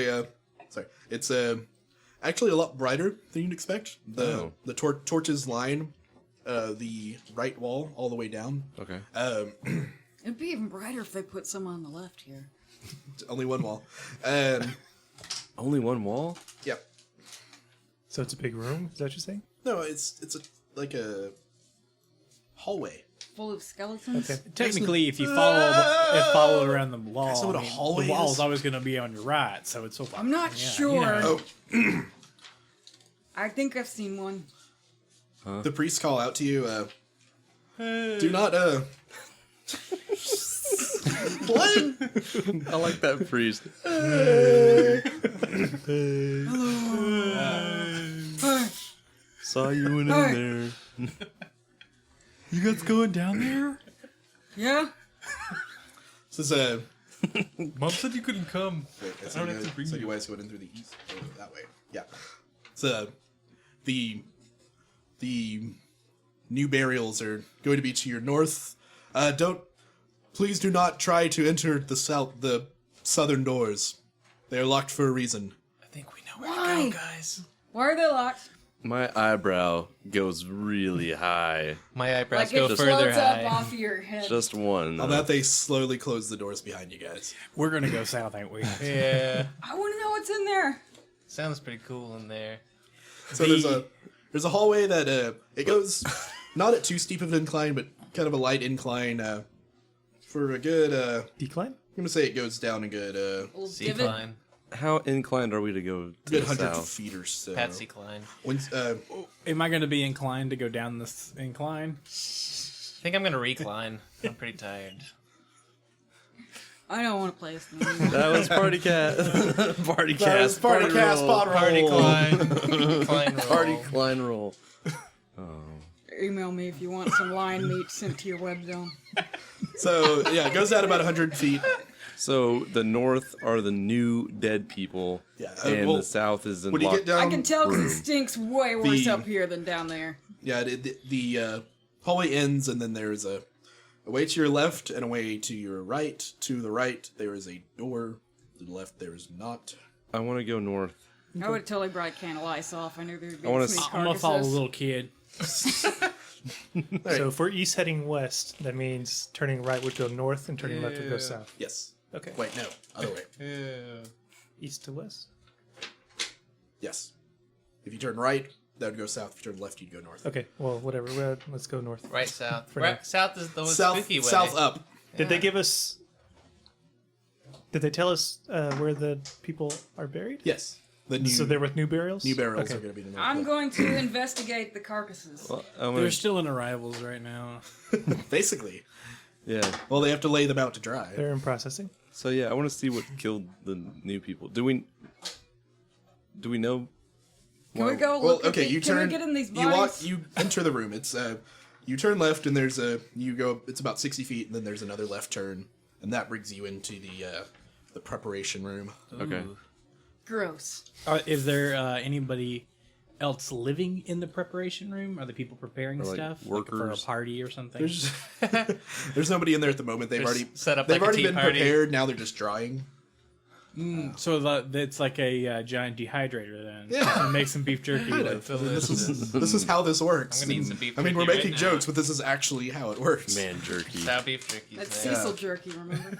[SPEAKER 4] actually a lot brighter than you'd expect. The torches line the right wall all the way down.
[SPEAKER 2] Okay.
[SPEAKER 3] It'd be even brighter if they put some on the left here.
[SPEAKER 4] Only one wall.
[SPEAKER 2] Only one wall?
[SPEAKER 4] Yep.
[SPEAKER 5] So it's a big room. Is that what you're saying?
[SPEAKER 4] No, it's like a hallway.
[SPEAKER 3] Full of skeletons.
[SPEAKER 5] Okay.
[SPEAKER 6] Technically, if you follow it around the wall,
[SPEAKER 4] That's not what a hallway
[SPEAKER 6] the wall's
[SPEAKER 4] is?
[SPEAKER 6] always going to be on your right, so it's so far.
[SPEAKER 3] I'm not sure.
[SPEAKER 4] Oh,
[SPEAKER 3] I think I've seen one.
[SPEAKER 4] the priests call out to you. Do not. What?
[SPEAKER 2] I like that priest.
[SPEAKER 3] Hey,
[SPEAKER 2] Saw you in
[SPEAKER 3] Hey.
[SPEAKER 2] there.
[SPEAKER 6] You guys going down there?
[SPEAKER 3] yeah?
[SPEAKER 4] This is
[SPEAKER 7] Mom said you couldn't come.
[SPEAKER 4] So you guys going in through the east, that way. Yeah. So the new burials are going to be to your north. Please do not try to enter the southern doors. They are locked for a reason.
[SPEAKER 7] I think we know where
[SPEAKER 3] Why?
[SPEAKER 7] to go, guys.
[SPEAKER 3] Why are they locked?
[SPEAKER 2] My eyebrow goes really high.
[SPEAKER 7] My eyebrows
[SPEAKER 3] Like
[SPEAKER 7] go
[SPEAKER 3] it
[SPEAKER 7] further
[SPEAKER 3] floats
[SPEAKER 7] high.
[SPEAKER 3] up off of your head.
[SPEAKER 2] Just one.
[SPEAKER 4] Now that they slowly close the doors behind you guys.
[SPEAKER 6] We're going to go south, ain't we?
[SPEAKER 7] Yeah.
[SPEAKER 3] I want to know what's in there.
[SPEAKER 7] Sounds pretty cool in there.
[SPEAKER 4] So there's a hallway that it goes not at too steep of an incline, but kind of a light incline for a good.
[SPEAKER 5] Decline?
[SPEAKER 4] I'm gonna say it goes down a good
[SPEAKER 3] Little
[SPEAKER 7] C
[SPEAKER 3] divot.
[SPEAKER 7] Klein.
[SPEAKER 2] How inclined are we to go to
[SPEAKER 4] good
[SPEAKER 2] the
[SPEAKER 4] 100
[SPEAKER 2] south?
[SPEAKER 4] feet or so.
[SPEAKER 7] Patsy Klein.
[SPEAKER 4] When,
[SPEAKER 6] Am I going to be inclined to go down this incline?
[SPEAKER 7] I think I'm gonna recline. I'm pretty tired.
[SPEAKER 3] I don't want to play this game.
[SPEAKER 2] That was Party Cat. Party
[SPEAKER 4] that
[SPEAKER 2] Cast.
[SPEAKER 4] was Party Cast
[SPEAKER 2] roll.
[SPEAKER 4] Pod
[SPEAKER 7] Party
[SPEAKER 4] Roll.
[SPEAKER 7] Klein. Klein roll.
[SPEAKER 2] Party Klein roll.
[SPEAKER 3] Email me if you want some lion meat sent to your web zone.
[SPEAKER 4] So yeah, it goes down about 100 feet.
[SPEAKER 2] So the north are the new dead people,
[SPEAKER 4] Yeah,
[SPEAKER 2] and
[SPEAKER 4] well,
[SPEAKER 2] the south is in
[SPEAKER 4] when you get down,
[SPEAKER 3] I can tell because it stinks way worse
[SPEAKER 4] The-
[SPEAKER 3] up here than down there.
[SPEAKER 4] yeah, the hallway ends, and then there's a way to your left and a way to your right. To the right, there is a door. To the left, there is not.
[SPEAKER 2] I want to go north.
[SPEAKER 3] I would have totally brought a can of lice off. I knew there'd be
[SPEAKER 2] I wanna
[SPEAKER 3] some
[SPEAKER 2] s-
[SPEAKER 6] I'm going to follow a
[SPEAKER 3] carcasses.
[SPEAKER 6] little kid.
[SPEAKER 5] So if we're east heading west, that means turning right would go north and turning left would go
[SPEAKER 7] Yeah.
[SPEAKER 5] south.
[SPEAKER 4] Yes.
[SPEAKER 5] Okay.
[SPEAKER 4] Wait, no, other way.
[SPEAKER 7] Yeah.
[SPEAKER 5] East to west?
[SPEAKER 4] Yes. If you turn right, that would go south. If you turn left, you'd go north.
[SPEAKER 5] Okay, well, whatever. Let's go north.
[SPEAKER 7] Right south.
[SPEAKER 5] For
[SPEAKER 7] Right,
[SPEAKER 5] now.
[SPEAKER 7] south is the
[SPEAKER 4] South,
[SPEAKER 7] spooky way.
[SPEAKER 4] south up.
[SPEAKER 5] Did they give us... Did they tell us where the people are buried?
[SPEAKER 4] Yes. The new,
[SPEAKER 5] So they're with new burials?
[SPEAKER 4] new barrels
[SPEAKER 5] Okay.
[SPEAKER 4] are going to be the north.
[SPEAKER 3] I'm going to investigate the carcasses.
[SPEAKER 2] Well, I'm gonna,
[SPEAKER 6] They're still in arrivals right now.
[SPEAKER 4] Basically.
[SPEAKER 2] yeah.
[SPEAKER 4] Well, they have to lay them out to dry.
[SPEAKER 5] They're in processing.
[SPEAKER 2] So yeah, I want to see what killed the new people. Do we know?
[SPEAKER 3] Can we go
[SPEAKER 4] Well,
[SPEAKER 3] look
[SPEAKER 4] okay,
[SPEAKER 3] at
[SPEAKER 4] you
[SPEAKER 3] Can
[SPEAKER 4] turn.
[SPEAKER 3] we get in these
[SPEAKER 4] You walk.
[SPEAKER 3] bodies?
[SPEAKER 4] You enter the room. It's you turn left, and there's a. You go. It's about 60 feet, and then there's another left turn, and that brings you into the preparation room.
[SPEAKER 2] Okay.
[SPEAKER 7] Ooh.
[SPEAKER 3] Gross.
[SPEAKER 6] Is there anybody else living in the preparation room? Are the people preparing
[SPEAKER 2] Or, like,
[SPEAKER 6] stuff? for a
[SPEAKER 2] workers?
[SPEAKER 6] party or something?
[SPEAKER 4] There's there's nobody in there at the moment. They've
[SPEAKER 7] They're
[SPEAKER 4] already
[SPEAKER 7] set up
[SPEAKER 4] They've
[SPEAKER 7] like a
[SPEAKER 4] already
[SPEAKER 7] tea
[SPEAKER 4] been
[SPEAKER 7] party.
[SPEAKER 4] prepared. Now they're just drying.
[SPEAKER 6] So it's like a giant dehydrator then.
[SPEAKER 4] Yeah.
[SPEAKER 6] And make some beef jerky
[SPEAKER 4] Kind
[SPEAKER 6] with.
[SPEAKER 4] of. This is how this works.
[SPEAKER 7] I'm gonna eat some beef
[SPEAKER 4] I mean, we're
[SPEAKER 7] jerky
[SPEAKER 4] making
[SPEAKER 7] right
[SPEAKER 4] jokes,
[SPEAKER 7] now.
[SPEAKER 4] but this is actually how it works.
[SPEAKER 2] Man jerky.
[SPEAKER 7] Sow beef jerky.
[SPEAKER 3] That's
[SPEAKER 7] man.
[SPEAKER 3] Cecil jerky, remember?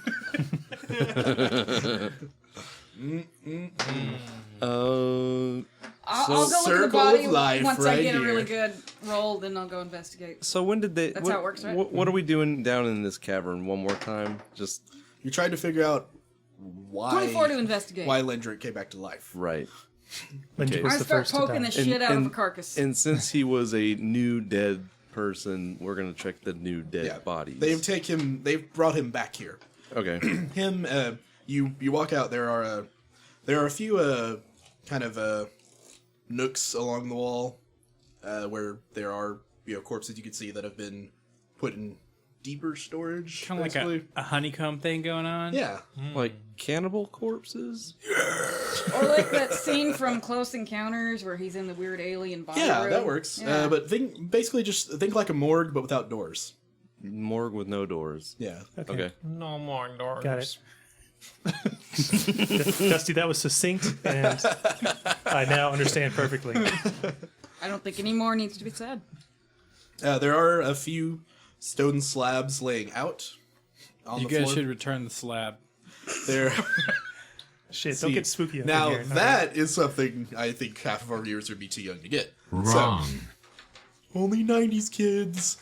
[SPEAKER 2] Uh,
[SPEAKER 3] I'll
[SPEAKER 2] So-
[SPEAKER 3] go look at the
[SPEAKER 4] Circle
[SPEAKER 3] body
[SPEAKER 4] of life
[SPEAKER 3] once I
[SPEAKER 4] right
[SPEAKER 3] get a
[SPEAKER 4] here.
[SPEAKER 3] really good roll, then I'll go investigate.
[SPEAKER 2] so when did they?
[SPEAKER 3] That's
[SPEAKER 2] what,
[SPEAKER 3] how it works, right?
[SPEAKER 2] What are we doing down in this cavern? One more time, just
[SPEAKER 4] You're trying to figure out why
[SPEAKER 3] 24 to investigate.
[SPEAKER 4] why Lendrick came back to life.
[SPEAKER 2] right.
[SPEAKER 5] Lindy
[SPEAKER 2] Okay.
[SPEAKER 5] was
[SPEAKER 3] I
[SPEAKER 5] the
[SPEAKER 3] start
[SPEAKER 5] first to
[SPEAKER 3] poking
[SPEAKER 5] die.
[SPEAKER 3] the shit out of a carcass.
[SPEAKER 2] And since he was a new dead person, we're gonna check the new dead
[SPEAKER 4] Yeah,
[SPEAKER 2] bodies.
[SPEAKER 4] They've brought him back here.
[SPEAKER 2] Okay.
[SPEAKER 4] Him. You walk out. There are a few kind of nooks along the wall where there are corpses you can see that have been put in deeper storage.
[SPEAKER 6] Kind of like
[SPEAKER 4] basically.
[SPEAKER 6] a honeycomb thing going on.
[SPEAKER 4] Yeah.
[SPEAKER 2] Like cannibal corpses?
[SPEAKER 3] Or like that scene from Close Encounters where he's in the weird alien body
[SPEAKER 4] Yeah,
[SPEAKER 3] room.
[SPEAKER 4] that works.
[SPEAKER 3] Yeah.
[SPEAKER 4] But just think like a morgue, but without doors.
[SPEAKER 2] Morgue with no doors.
[SPEAKER 4] Yeah.
[SPEAKER 2] Okay.
[SPEAKER 7] No more doors.
[SPEAKER 5] Got it. Dusty, that was succinct, and I now understand perfectly.
[SPEAKER 3] I don't think any more needs to be said.
[SPEAKER 4] There are a few stone slabs laying out on
[SPEAKER 6] You
[SPEAKER 4] the
[SPEAKER 6] guys
[SPEAKER 4] floor.
[SPEAKER 6] should return the slab.
[SPEAKER 4] There.
[SPEAKER 5] Shit, don't get spooky up
[SPEAKER 4] Now
[SPEAKER 5] in here.
[SPEAKER 4] that is something I think half of our viewers would be too young to get.
[SPEAKER 8] Wrong.
[SPEAKER 4] So, only 90s kids.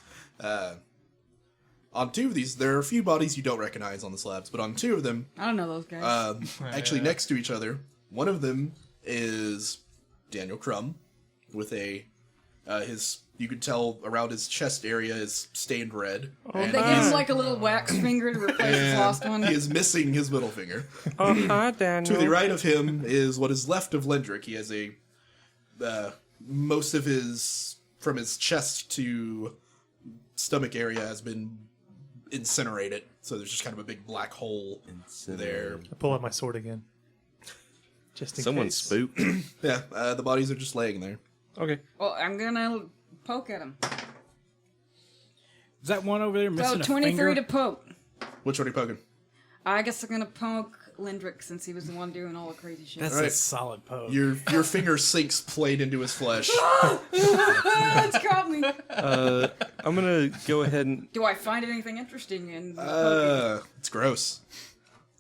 [SPEAKER 4] On two of these, there are a few bodies you don't recognize on the slabs, but on two of them,
[SPEAKER 3] I don't know those guys.
[SPEAKER 4] actually next to each other, one of them is Daniel Crumb with you could tell around his chest area is stained red. And
[SPEAKER 3] They gave him like a little wax finger to replace his lost one.
[SPEAKER 4] he is missing his middle finger.
[SPEAKER 2] Oh, hi, Daniel.
[SPEAKER 4] To the right of him is what is left of Lendrick. He has most of from his chest to stomach area has been incinerated. So there's just kind of a big black hole there.
[SPEAKER 5] I pull out my sword again. Just in
[SPEAKER 2] Someone
[SPEAKER 5] case.
[SPEAKER 2] spooked.
[SPEAKER 4] Yeah, the bodies are just laying there.
[SPEAKER 2] Okay.
[SPEAKER 3] Well, I'm gonna poke at him.
[SPEAKER 6] Is that one over there
[SPEAKER 3] So
[SPEAKER 6] missing a
[SPEAKER 3] 23
[SPEAKER 6] finger?
[SPEAKER 3] to poke.
[SPEAKER 4] Which one are you poking?
[SPEAKER 3] I guess I'm gonna poke Lindrick since he was the one doing all the crazy shit.
[SPEAKER 6] That's
[SPEAKER 4] Alright.
[SPEAKER 6] a solid poke.
[SPEAKER 4] Your finger sinks plain into his flesh.
[SPEAKER 3] It's got me.
[SPEAKER 2] I'm gonna go ahead and
[SPEAKER 3] Do I find anything interesting in poking?
[SPEAKER 4] It's gross.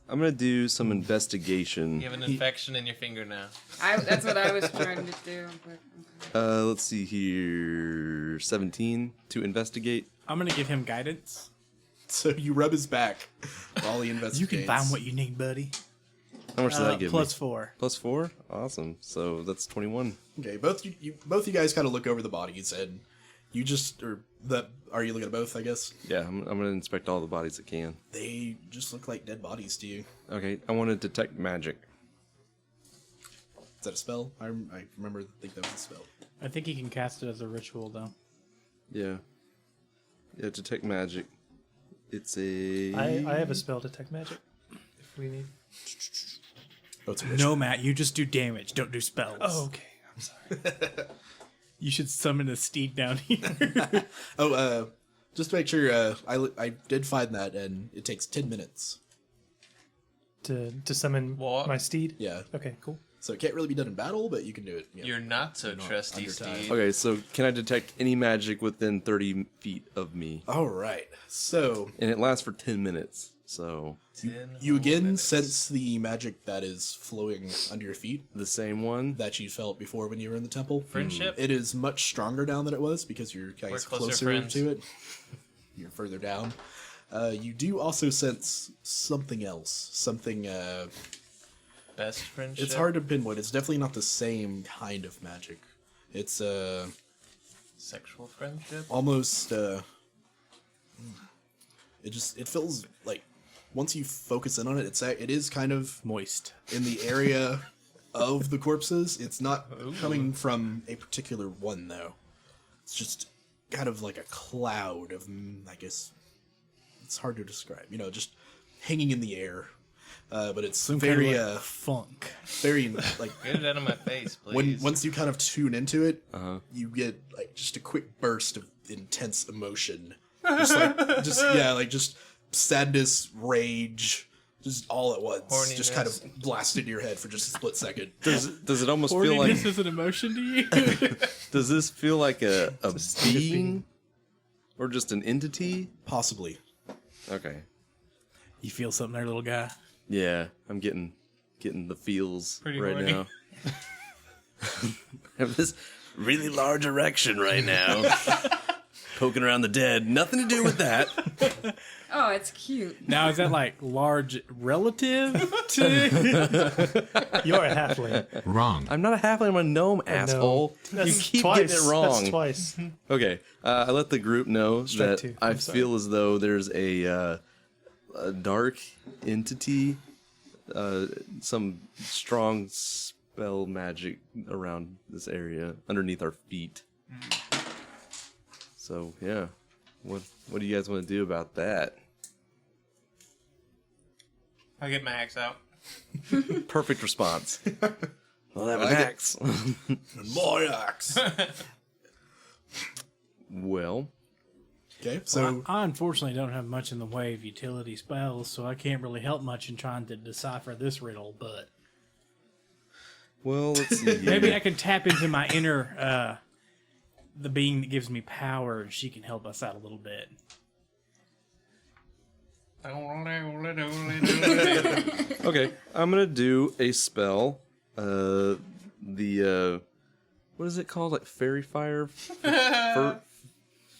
[SPEAKER 2] I'm gonna do some investigation.
[SPEAKER 7] You have an infection in your finger now.
[SPEAKER 3] That's what I was trying to do. But, okay.
[SPEAKER 2] Let's see here. 17 to investigate.
[SPEAKER 6] I'm gonna give him guidance.
[SPEAKER 4] So you rub his back while he investigates.
[SPEAKER 6] You can find what you need, buddy.
[SPEAKER 2] How much does that give
[SPEAKER 6] Plus
[SPEAKER 2] me?
[SPEAKER 6] 4.
[SPEAKER 2] Plus 4? Awesome. So that's 21.
[SPEAKER 4] Okay, both you guys kind of look over the bodies and you are you looking at both? I guess
[SPEAKER 2] Yeah, I'm gonna inspect all the bodies I can.
[SPEAKER 4] they just look like dead bodies to you.
[SPEAKER 2] Okay, I want to detect magic.
[SPEAKER 4] Is that a spell? I think that was a spell.
[SPEAKER 6] I think he can cast it as a ritual, though.
[SPEAKER 2] Yeah. Yeah, detect magic. It's a...
[SPEAKER 5] I have a spell, detect magic, if we need.
[SPEAKER 4] Oh, it's a wish.
[SPEAKER 6] No, Matt, you just do damage. Don't do spells.
[SPEAKER 5] Oh, okay. I'm sorry.
[SPEAKER 6] You should summon a steed down here.
[SPEAKER 4] Just to make sure, I did find that, and it takes 10 minutes.
[SPEAKER 5] To summon
[SPEAKER 7] What?
[SPEAKER 5] my steed?
[SPEAKER 4] Yeah,
[SPEAKER 5] Okay, cool.
[SPEAKER 4] so it can't really be done in battle, but you can do it.
[SPEAKER 7] You're not so trusty,
[SPEAKER 4] under time.
[SPEAKER 7] Steve.
[SPEAKER 2] Okay, so can I detect any magic within 30 feet of me?
[SPEAKER 4] All right, so
[SPEAKER 2] And it lasts for 10 minutes, so...
[SPEAKER 7] 10
[SPEAKER 4] you
[SPEAKER 7] whole
[SPEAKER 4] again
[SPEAKER 7] minutes.
[SPEAKER 4] sense the magic that is flowing under your feet
[SPEAKER 2] The same one?
[SPEAKER 4] that you felt before when you were in the temple.
[SPEAKER 7] Friendship?
[SPEAKER 4] It is much stronger now than it was because you're
[SPEAKER 7] We're
[SPEAKER 4] guys
[SPEAKER 7] closer
[SPEAKER 4] closer
[SPEAKER 7] friends.
[SPEAKER 4] to it. You're further down. You do also sense something else. Something.
[SPEAKER 7] Best friendship?
[SPEAKER 4] It's hard to pinpoint. It's definitely not the same kind of magic. It's
[SPEAKER 7] Sexual friendship?
[SPEAKER 4] almost. It feels like once you focus in on it, it is kind of
[SPEAKER 6] Moist.
[SPEAKER 4] in the area of the corpses. It's not coming from a particular one though. It's just kind of like a cloud of, I guess, it's hard to describe. Just hanging in the air. But it's
[SPEAKER 6] Some
[SPEAKER 4] very,
[SPEAKER 6] kind of like funk.
[SPEAKER 4] very like
[SPEAKER 7] Get it out of my face, please.
[SPEAKER 4] once you kind of tune into it, you get like just a quick burst of intense emotion. Just sadness, rage, just all at once. Just kind of blast into your head for just a split second.
[SPEAKER 2] Does it almost feel like...
[SPEAKER 6] Horniness is an emotion to you?
[SPEAKER 2] Does this feel like a
[SPEAKER 5] state of
[SPEAKER 2] being?
[SPEAKER 5] being.
[SPEAKER 2] Or just an entity?
[SPEAKER 4] Possibly.
[SPEAKER 2] Okay.
[SPEAKER 6] You feel something there, little guy?
[SPEAKER 2] Yeah, I'm getting the feels
[SPEAKER 7] Pretty
[SPEAKER 2] right
[SPEAKER 7] horny.
[SPEAKER 2] now. I have this really large erection right now. Poking around the dead. Nothing to do with that.
[SPEAKER 3] Oh, it's cute.
[SPEAKER 6] Now, is that like large relative to...
[SPEAKER 5] You're a halfling.
[SPEAKER 8] Wrong.
[SPEAKER 2] I'm not a halfling, I'm a gnome, asshole. You
[SPEAKER 5] That's
[SPEAKER 2] keep
[SPEAKER 5] twice.
[SPEAKER 2] getting it wrong.
[SPEAKER 5] That's twice.
[SPEAKER 2] Okay, I let the group know
[SPEAKER 5] Strike
[SPEAKER 2] that
[SPEAKER 5] two.
[SPEAKER 2] I
[SPEAKER 5] I'm sorry.
[SPEAKER 2] feel as though there's a dark entity, some strong spell magic around this area, underneath our feet. So, yeah. What do you guys want to do about that?
[SPEAKER 7] I'll get my axe out.
[SPEAKER 2] Perfect response. I'll have an axe.
[SPEAKER 4] More axe.
[SPEAKER 2] Well,
[SPEAKER 4] Okay, so
[SPEAKER 6] I unfortunately don't have much in the way of utility spells, so I can't really help much in trying to decipher this riddle, but
[SPEAKER 2] let's see.
[SPEAKER 6] maybe I can tap into my inner, the being that gives me power, and she can help us out a little bit.
[SPEAKER 2] Okay, I'm gonna do a spell. What is it called? Like fairy fire?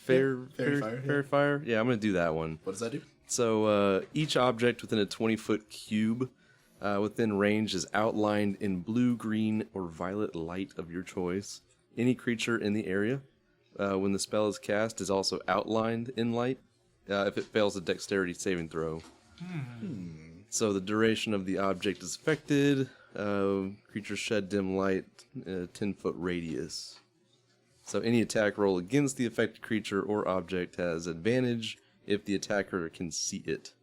[SPEAKER 2] Fairy fire? Yeah, I'm gonna do that one.
[SPEAKER 4] what does that do?
[SPEAKER 2] So each object within a 20-foot cube within range is outlined in blue, green, or violet light of your choice. Any creature in the area, when the spell is cast, is also outlined in light if it fails a dexterity saving throw. So the duration of the object is affected. Creatures shed dim light in a 10-foot radius. So any attack roll against the affected creature or object has advantage if the attacker can see it.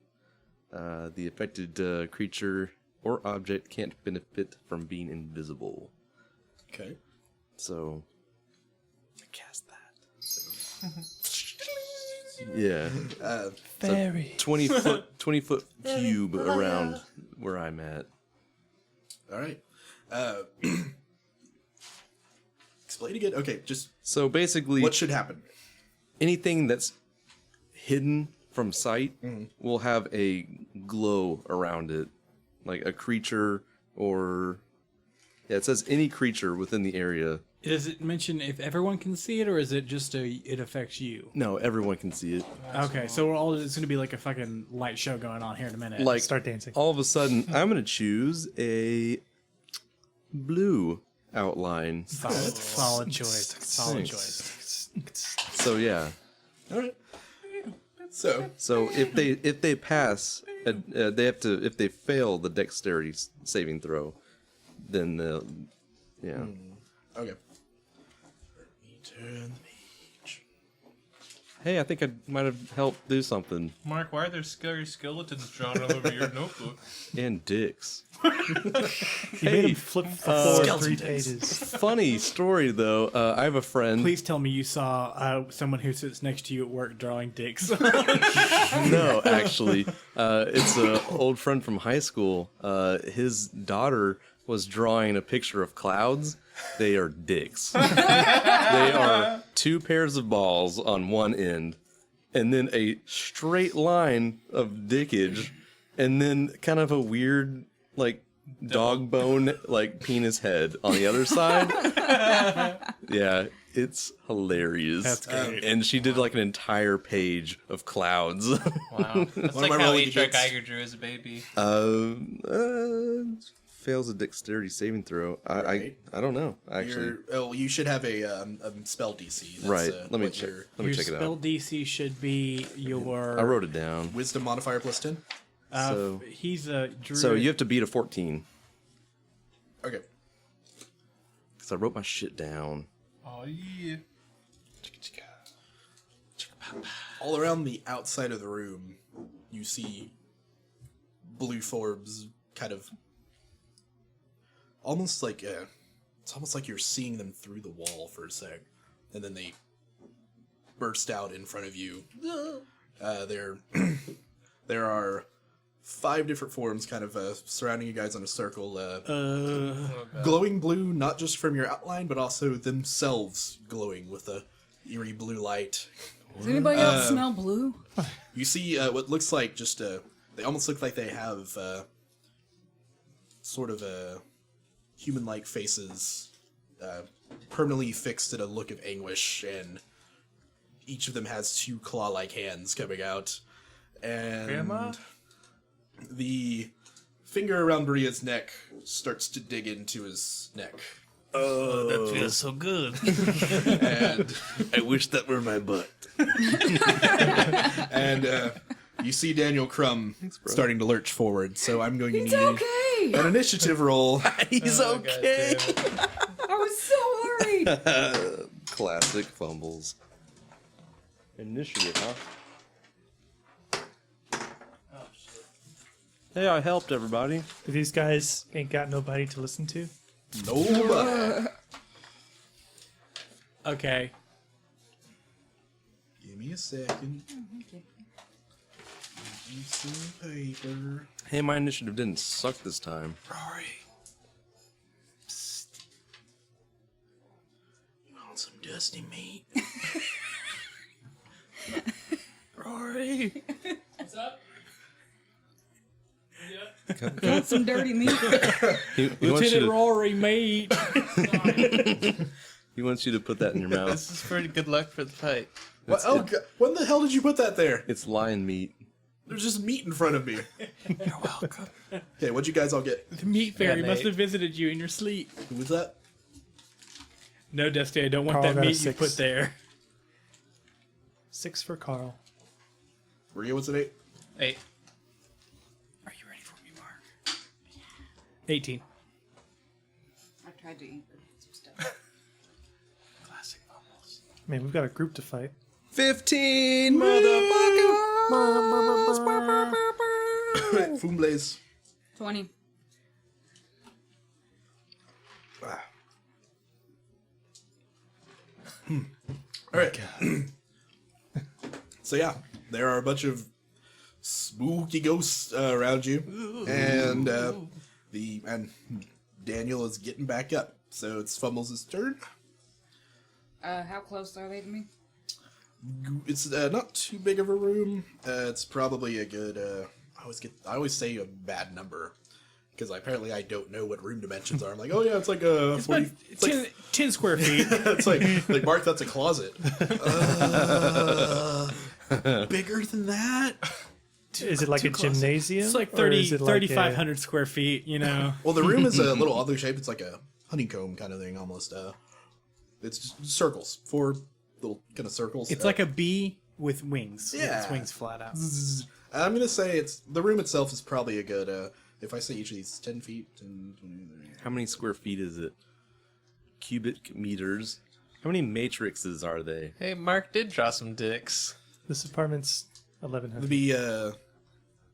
[SPEAKER 2] The affected creature or object can't benefit from being invisible.
[SPEAKER 4] Okay.
[SPEAKER 2] So I cast that. Yeah.
[SPEAKER 6] Fairy.
[SPEAKER 2] 20 foot cube around where I'm at.
[SPEAKER 4] All right. Explain again. Okay, just
[SPEAKER 2] So basically,
[SPEAKER 4] what should happen?
[SPEAKER 2] anything that's hidden from sight will have a glow around it, like a creature or it says any creature within the area.
[SPEAKER 6] Does it mention if everyone can see it, or is it just it affects you?
[SPEAKER 2] No, everyone can see it.
[SPEAKER 6] Okay, so it's going to be like a fucking light show going on here in a minute.
[SPEAKER 2] Like
[SPEAKER 5] Start dancing.
[SPEAKER 2] all of a sudden, I'm gonna choose a blue outline.
[SPEAKER 6] solid choice. Solid choice.
[SPEAKER 2] So yeah.
[SPEAKER 4] All right. So
[SPEAKER 2] So if they pass, they have to. If they fail the dexterity saving throw, then they'll, yeah.
[SPEAKER 4] okay. Turn the page.
[SPEAKER 2] Hey, I think I might have helped do something.
[SPEAKER 7] Mark, why are there scary skeletons drawn all over your notebook?
[SPEAKER 2] And dicks.
[SPEAKER 5] You made him flip the floor 3 pages.
[SPEAKER 2] Funny story though. I have a friend.
[SPEAKER 6] Please tell me you saw someone who sits next to you at work drawing dicks.
[SPEAKER 2] No, actually, it's an old friend from high school. His daughter was drawing a picture of clouds. They are dicks. They are 2 pairs of balls on one end, and then a straight line of dickage, and then kind of a weird, like, dog bone, like, penis head on the other side. Yeah, it's hilarious.
[SPEAKER 6] That's great.
[SPEAKER 2] And she did, like, an entire page of clouds.
[SPEAKER 7] Wow. That's
[SPEAKER 4] What am
[SPEAKER 7] like
[SPEAKER 4] I
[SPEAKER 7] how
[SPEAKER 4] rolling
[SPEAKER 7] H.R.
[SPEAKER 4] against?
[SPEAKER 7] Geiger drew as a baby.
[SPEAKER 2] Fails a dexterity saving throw. I don't know, actually.
[SPEAKER 4] You should have a spell DC. That's,
[SPEAKER 2] Right, let me
[SPEAKER 4] what
[SPEAKER 2] check.
[SPEAKER 4] your
[SPEAKER 2] Let me
[SPEAKER 6] Your
[SPEAKER 2] check it
[SPEAKER 6] spell
[SPEAKER 2] out.
[SPEAKER 6] DC should be your.
[SPEAKER 2] I wrote it down.
[SPEAKER 4] Wisdom modifier plus 10.
[SPEAKER 2] So-
[SPEAKER 6] he's a druid.
[SPEAKER 2] So you have to beat a 14.
[SPEAKER 4] Okay.
[SPEAKER 2] Because I wrote my shit down.
[SPEAKER 7] Oh, yeah.
[SPEAKER 4] All around the outside of the room, you see blue forbs kind of almost like it's almost like you're seeing them through the wall for a sec, and then they burst out in front of you. There are 5 different forms kind of surrounding you guys in a circle, glowing blue, not just from your outline, but also themselves glowing with a eerie blue light.
[SPEAKER 3] Does anybody else smell blue?
[SPEAKER 4] You see what looks like just they almost look like they have sort of human-like faces, permanently fixed in a look of anguish, and each of them has 2 claw-like hands coming out. And
[SPEAKER 7] Grandma?
[SPEAKER 4] the finger around Maria's neck starts to dig into his neck.
[SPEAKER 7] Oh, that feels so good.
[SPEAKER 4] And
[SPEAKER 2] I wish that were my butt.
[SPEAKER 4] and you see Daniel Crumb starting to lurch forward, so I'm going to
[SPEAKER 3] It's
[SPEAKER 4] need
[SPEAKER 3] okay.
[SPEAKER 4] an initiative roll.
[SPEAKER 2] He's okay.
[SPEAKER 3] I was so worried.
[SPEAKER 2] Classic fumbles. Initiative, huh? Hey, I helped everybody.
[SPEAKER 5] These guys ain't got nobody to listen to.
[SPEAKER 4] Nobody.
[SPEAKER 6] Okay.
[SPEAKER 4] Give me a second. Give me some paper.
[SPEAKER 2] Hey, my initiative didn't suck this time.
[SPEAKER 4] Rory. Psst. You want some dusty meat?
[SPEAKER 6] Rory.
[SPEAKER 7] What's up?
[SPEAKER 3] Want some dirty meat?
[SPEAKER 2] He wants,
[SPEAKER 6] Lieutenant Rory, mate.
[SPEAKER 2] he wants you to put that in your mouth.
[SPEAKER 7] This is pretty good luck for the fight.
[SPEAKER 4] What? Oh, God. When the hell did you put that there?
[SPEAKER 2] It's lion meat.
[SPEAKER 4] There's just meat in front of me.
[SPEAKER 6] You're welcome.
[SPEAKER 4] Okay, what'd you guys all get?
[SPEAKER 6] The meat fairy
[SPEAKER 7] Yeah,
[SPEAKER 6] must
[SPEAKER 7] Nate.
[SPEAKER 6] have visited you in your sleep.
[SPEAKER 4] Who was that?
[SPEAKER 6] No, Dusty, I don't want
[SPEAKER 5] Carl
[SPEAKER 6] that
[SPEAKER 5] got a
[SPEAKER 6] meat you
[SPEAKER 5] 6.
[SPEAKER 6] put there.
[SPEAKER 5] 6 for Carl.
[SPEAKER 4] Maria, what's it 8?
[SPEAKER 7] 8.
[SPEAKER 6] Are you ready for me, Mark? 18.
[SPEAKER 3] I tried to eat some stuff.
[SPEAKER 6] Classic fumbles.
[SPEAKER 5] Man, we've got a group to fight.
[SPEAKER 2] 15, motherfucker!
[SPEAKER 4] Fumbles.
[SPEAKER 3] 20.
[SPEAKER 4] All right. So yeah, there are a bunch of spooky ghosts around you, and Daniel is getting back up. So it's Fumbles' turn.
[SPEAKER 3] How close are they to me?
[SPEAKER 4] It's not too big of a room. It's probably a good. I always say a bad number because apparently I don't know what room dimensions are. I'm like, oh yeah, it's like a 40.
[SPEAKER 6] But
[SPEAKER 4] It's like
[SPEAKER 6] 10 square feet.
[SPEAKER 4] it's like Mark, that's a closet. Bigger than that.
[SPEAKER 5] Is it like a gymnasium?
[SPEAKER 6] It's like
[SPEAKER 5] or
[SPEAKER 6] 30,
[SPEAKER 5] is it like
[SPEAKER 6] 3,500 square feet, you know.
[SPEAKER 4] Well, the room is a little oddly shaped. It's like a honeycomb kind of thing, almost. It's just circles, 4 little kind of circles.
[SPEAKER 6] It's like a bee with wings. With
[SPEAKER 4] Yeah.
[SPEAKER 6] its wings flat out.
[SPEAKER 4] I'm gonna say the room itself is probably a good. If I say each of these 10 feet, 10, 20, 30.
[SPEAKER 2] How many square feet is it? Cubic meters. How many matrices are they?
[SPEAKER 7] Hey, Mark did draw some dicks.
[SPEAKER 5] This apartment's
[SPEAKER 4] It'd
[SPEAKER 5] 1,100.
[SPEAKER 4] be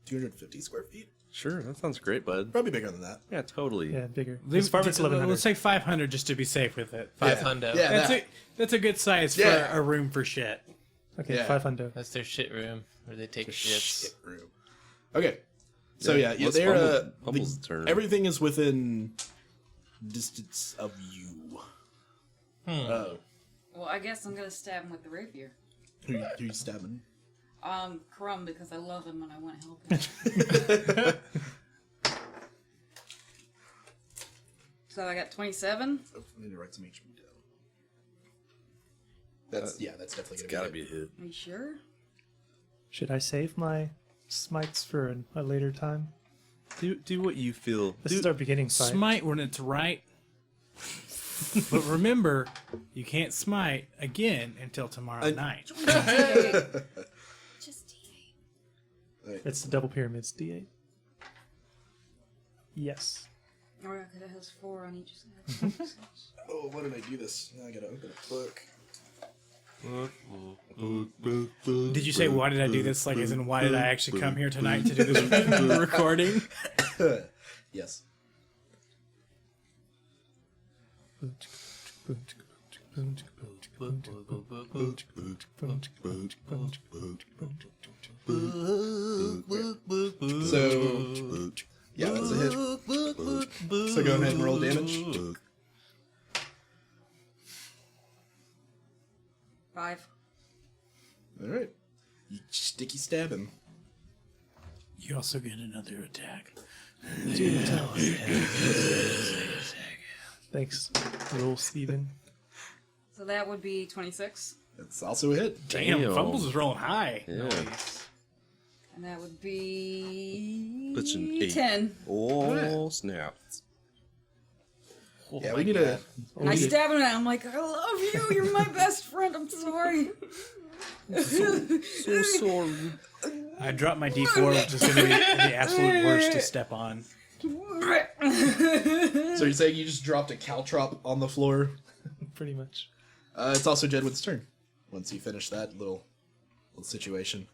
[SPEAKER 4] 250 square feet.
[SPEAKER 2] Sure, that sounds great, bud.
[SPEAKER 4] Probably bigger than that.
[SPEAKER 2] Yeah, totally.
[SPEAKER 5] Yeah, bigger. This apartment's 1,100.
[SPEAKER 6] Let's say 500 just to be safe with it.
[SPEAKER 7] 500.
[SPEAKER 4] Yeah,
[SPEAKER 6] That's
[SPEAKER 4] that.
[SPEAKER 6] that's a good size for
[SPEAKER 4] Yeah.
[SPEAKER 6] a room for shit.
[SPEAKER 5] Okay,
[SPEAKER 4] yeah.
[SPEAKER 5] 500.
[SPEAKER 7] That's their shit room where they take shits.
[SPEAKER 4] Shit room. Okay. So yeah,
[SPEAKER 2] let's
[SPEAKER 4] they're
[SPEAKER 2] Fumbles' turn.
[SPEAKER 4] everything is within distance of you.
[SPEAKER 3] Well, I guess I'm gonna stab him with the rapier.
[SPEAKER 4] Who you stabbing?
[SPEAKER 3] Crumb, because I love him and I want to help him. So I got 27.
[SPEAKER 4] Oh, I need to write some HP down. That's that's definitely
[SPEAKER 2] It's
[SPEAKER 4] gonna
[SPEAKER 2] gotta be a hit.
[SPEAKER 3] Are you sure?
[SPEAKER 5] Should I save my smites for a later time?
[SPEAKER 2] Do what you feel.
[SPEAKER 5] This is our beginning fight.
[SPEAKER 6] Smite when it's right. But remember, you can't smite again until tomorrow night.
[SPEAKER 3] Just D8.
[SPEAKER 5] It's the double pyramids, D8. Yes.
[SPEAKER 3] Or because it has 4 on each side.
[SPEAKER 4] Oh, why did I do this? I gotta open a book.
[SPEAKER 6] Did you say, why did I do this? Like, as in, why did I actually come here tonight to do this recording?
[SPEAKER 4] Yes. So yeah, that's a hit. So go ahead and roll damage.
[SPEAKER 3] 5.
[SPEAKER 4] All right. You sticky stab him.
[SPEAKER 6] You also get another attack.
[SPEAKER 5] Thanks. Roll, Steven.
[SPEAKER 3] So that would be 26.
[SPEAKER 4] That's also a hit.
[SPEAKER 6] Damn, Fumbles is rolling high.
[SPEAKER 2] Yeah.
[SPEAKER 3] And that would be
[SPEAKER 2] Puts an 8.
[SPEAKER 3] 10.
[SPEAKER 2] Oh, snap.
[SPEAKER 4] Yeah, we need a.
[SPEAKER 3] And I stab him and I'm like, I love you. You're my best friend. I'm sorry.
[SPEAKER 2] So sorry.
[SPEAKER 6] I dropped my D4, which is going to be the absolute worst to step on.
[SPEAKER 4] So you're saying you just dropped a caltrop on the floor?
[SPEAKER 5] Pretty much.
[SPEAKER 4] It's also Jedwin's turn. Once you finish that little situation.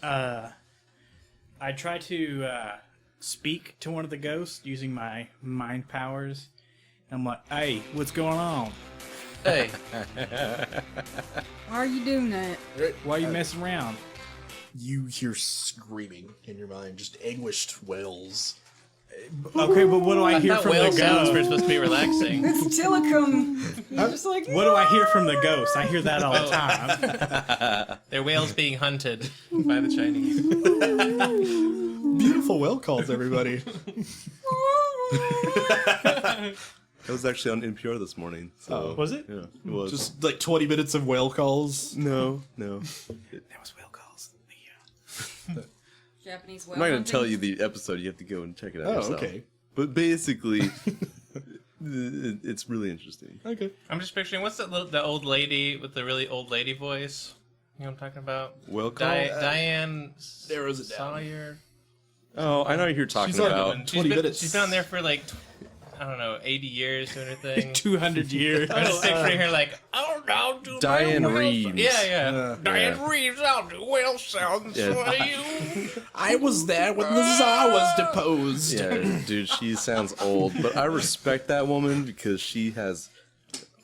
[SPEAKER 6] I try to speak to one of the ghosts using my mind powers. I'm like, hey, what's going on?
[SPEAKER 7] Hey,
[SPEAKER 3] Why are you doing that?
[SPEAKER 6] Why are you messing around?
[SPEAKER 4] You hear screaming in your mind, just anguished wails.
[SPEAKER 6] Okay, but what do I hear
[SPEAKER 7] that
[SPEAKER 6] from
[SPEAKER 7] whale
[SPEAKER 6] the
[SPEAKER 7] sounds were
[SPEAKER 6] ghost?
[SPEAKER 7] supposed to be relaxing.
[SPEAKER 3] It's Tillicum. You're just like,
[SPEAKER 6] What do I hear from the ghost? I hear that all the time.
[SPEAKER 7] They're whales being hunted by the Chinese.
[SPEAKER 4] Beautiful whale calls, everybody.
[SPEAKER 2] That was actually on NPR this morning. So,
[SPEAKER 5] Was it?
[SPEAKER 2] Yeah, it was.
[SPEAKER 4] Just like 20 minutes of whale calls.
[SPEAKER 2] no.
[SPEAKER 6] There was whale calls.
[SPEAKER 3] Japanese whale
[SPEAKER 2] I'm not going
[SPEAKER 3] hunting.
[SPEAKER 2] to tell you the episode. You have to go and check it out
[SPEAKER 4] Oh,
[SPEAKER 2] yourself.
[SPEAKER 4] okay.
[SPEAKER 2] But basically, it's really interesting.
[SPEAKER 4] Okay.
[SPEAKER 7] I'm just picturing what's the old lady with the really old lady voice. You know what I'm talking about?
[SPEAKER 2] Whale call?
[SPEAKER 7] Diane
[SPEAKER 4] Narrows it down.
[SPEAKER 7] Sawyer.
[SPEAKER 2] Oh, I know who you're talking
[SPEAKER 4] She's on
[SPEAKER 2] about.
[SPEAKER 4] one. 20 minutes.
[SPEAKER 7] She's been on there for like, I don't know, 80 years doing her thing.
[SPEAKER 6] 200 years.
[SPEAKER 7] I'm just picturing her like, oh, I'll do
[SPEAKER 2] Diane
[SPEAKER 7] my whale
[SPEAKER 2] Reeves.
[SPEAKER 7] sound. Yeah. Diane
[SPEAKER 2] Yeah.
[SPEAKER 7] Reeves, I'll do whale sounds
[SPEAKER 2] Yeah.
[SPEAKER 7] for you.
[SPEAKER 4] I was there when the Tsar was deposed.
[SPEAKER 2] Yeah, dude, she sounds old, but I respect that woman because she has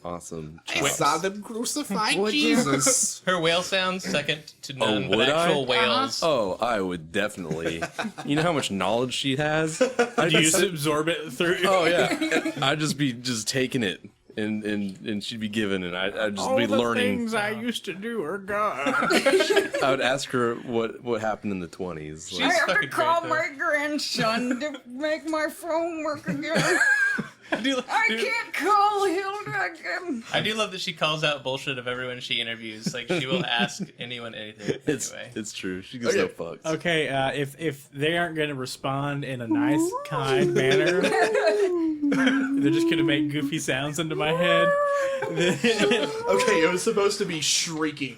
[SPEAKER 2] awesome.
[SPEAKER 4] I saw them crucify Jesus.
[SPEAKER 7] Her whale sounds second to none, but
[SPEAKER 2] would I?
[SPEAKER 7] actual whales.
[SPEAKER 2] Oh, I would definitely. You know how much knowledge she has. I
[SPEAKER 6] You just absorb it through.
[SPEAKER 2] Oh yeah, I'd just be taking it, and she'd be giving, and I'd just be learning.
[SPEAKER 6] things I used to do are gone.
[SPEAKER 2] I would ask her what happened in the 20s.
[SPEAKER 3] I
[SPEAKER 2] Like,
[SPEAKER 3] have to
[SPEAKER 7] fucking
[SPEAKER 3] call
[SPEAKER 7] great,
[SPEAKER 3] my grandson to make my phone work again.
[SPEAKER 7] I do
[SPEAKER 3] can't call Hilda again.
[SPEAKER 7] I do love that she calls out bullshit of everyone she interviews. Like, she will ask anyone anything. Anyway.
[SPEAKER 2] it's true. She gives no fucks.
[SPEAKER 6] Okay, if they aren't going to respond in a nice, kind manner, they're just going to make goofy sounds into my head.
[SPEAKER 4] Okay, it was supposed to be shrieking.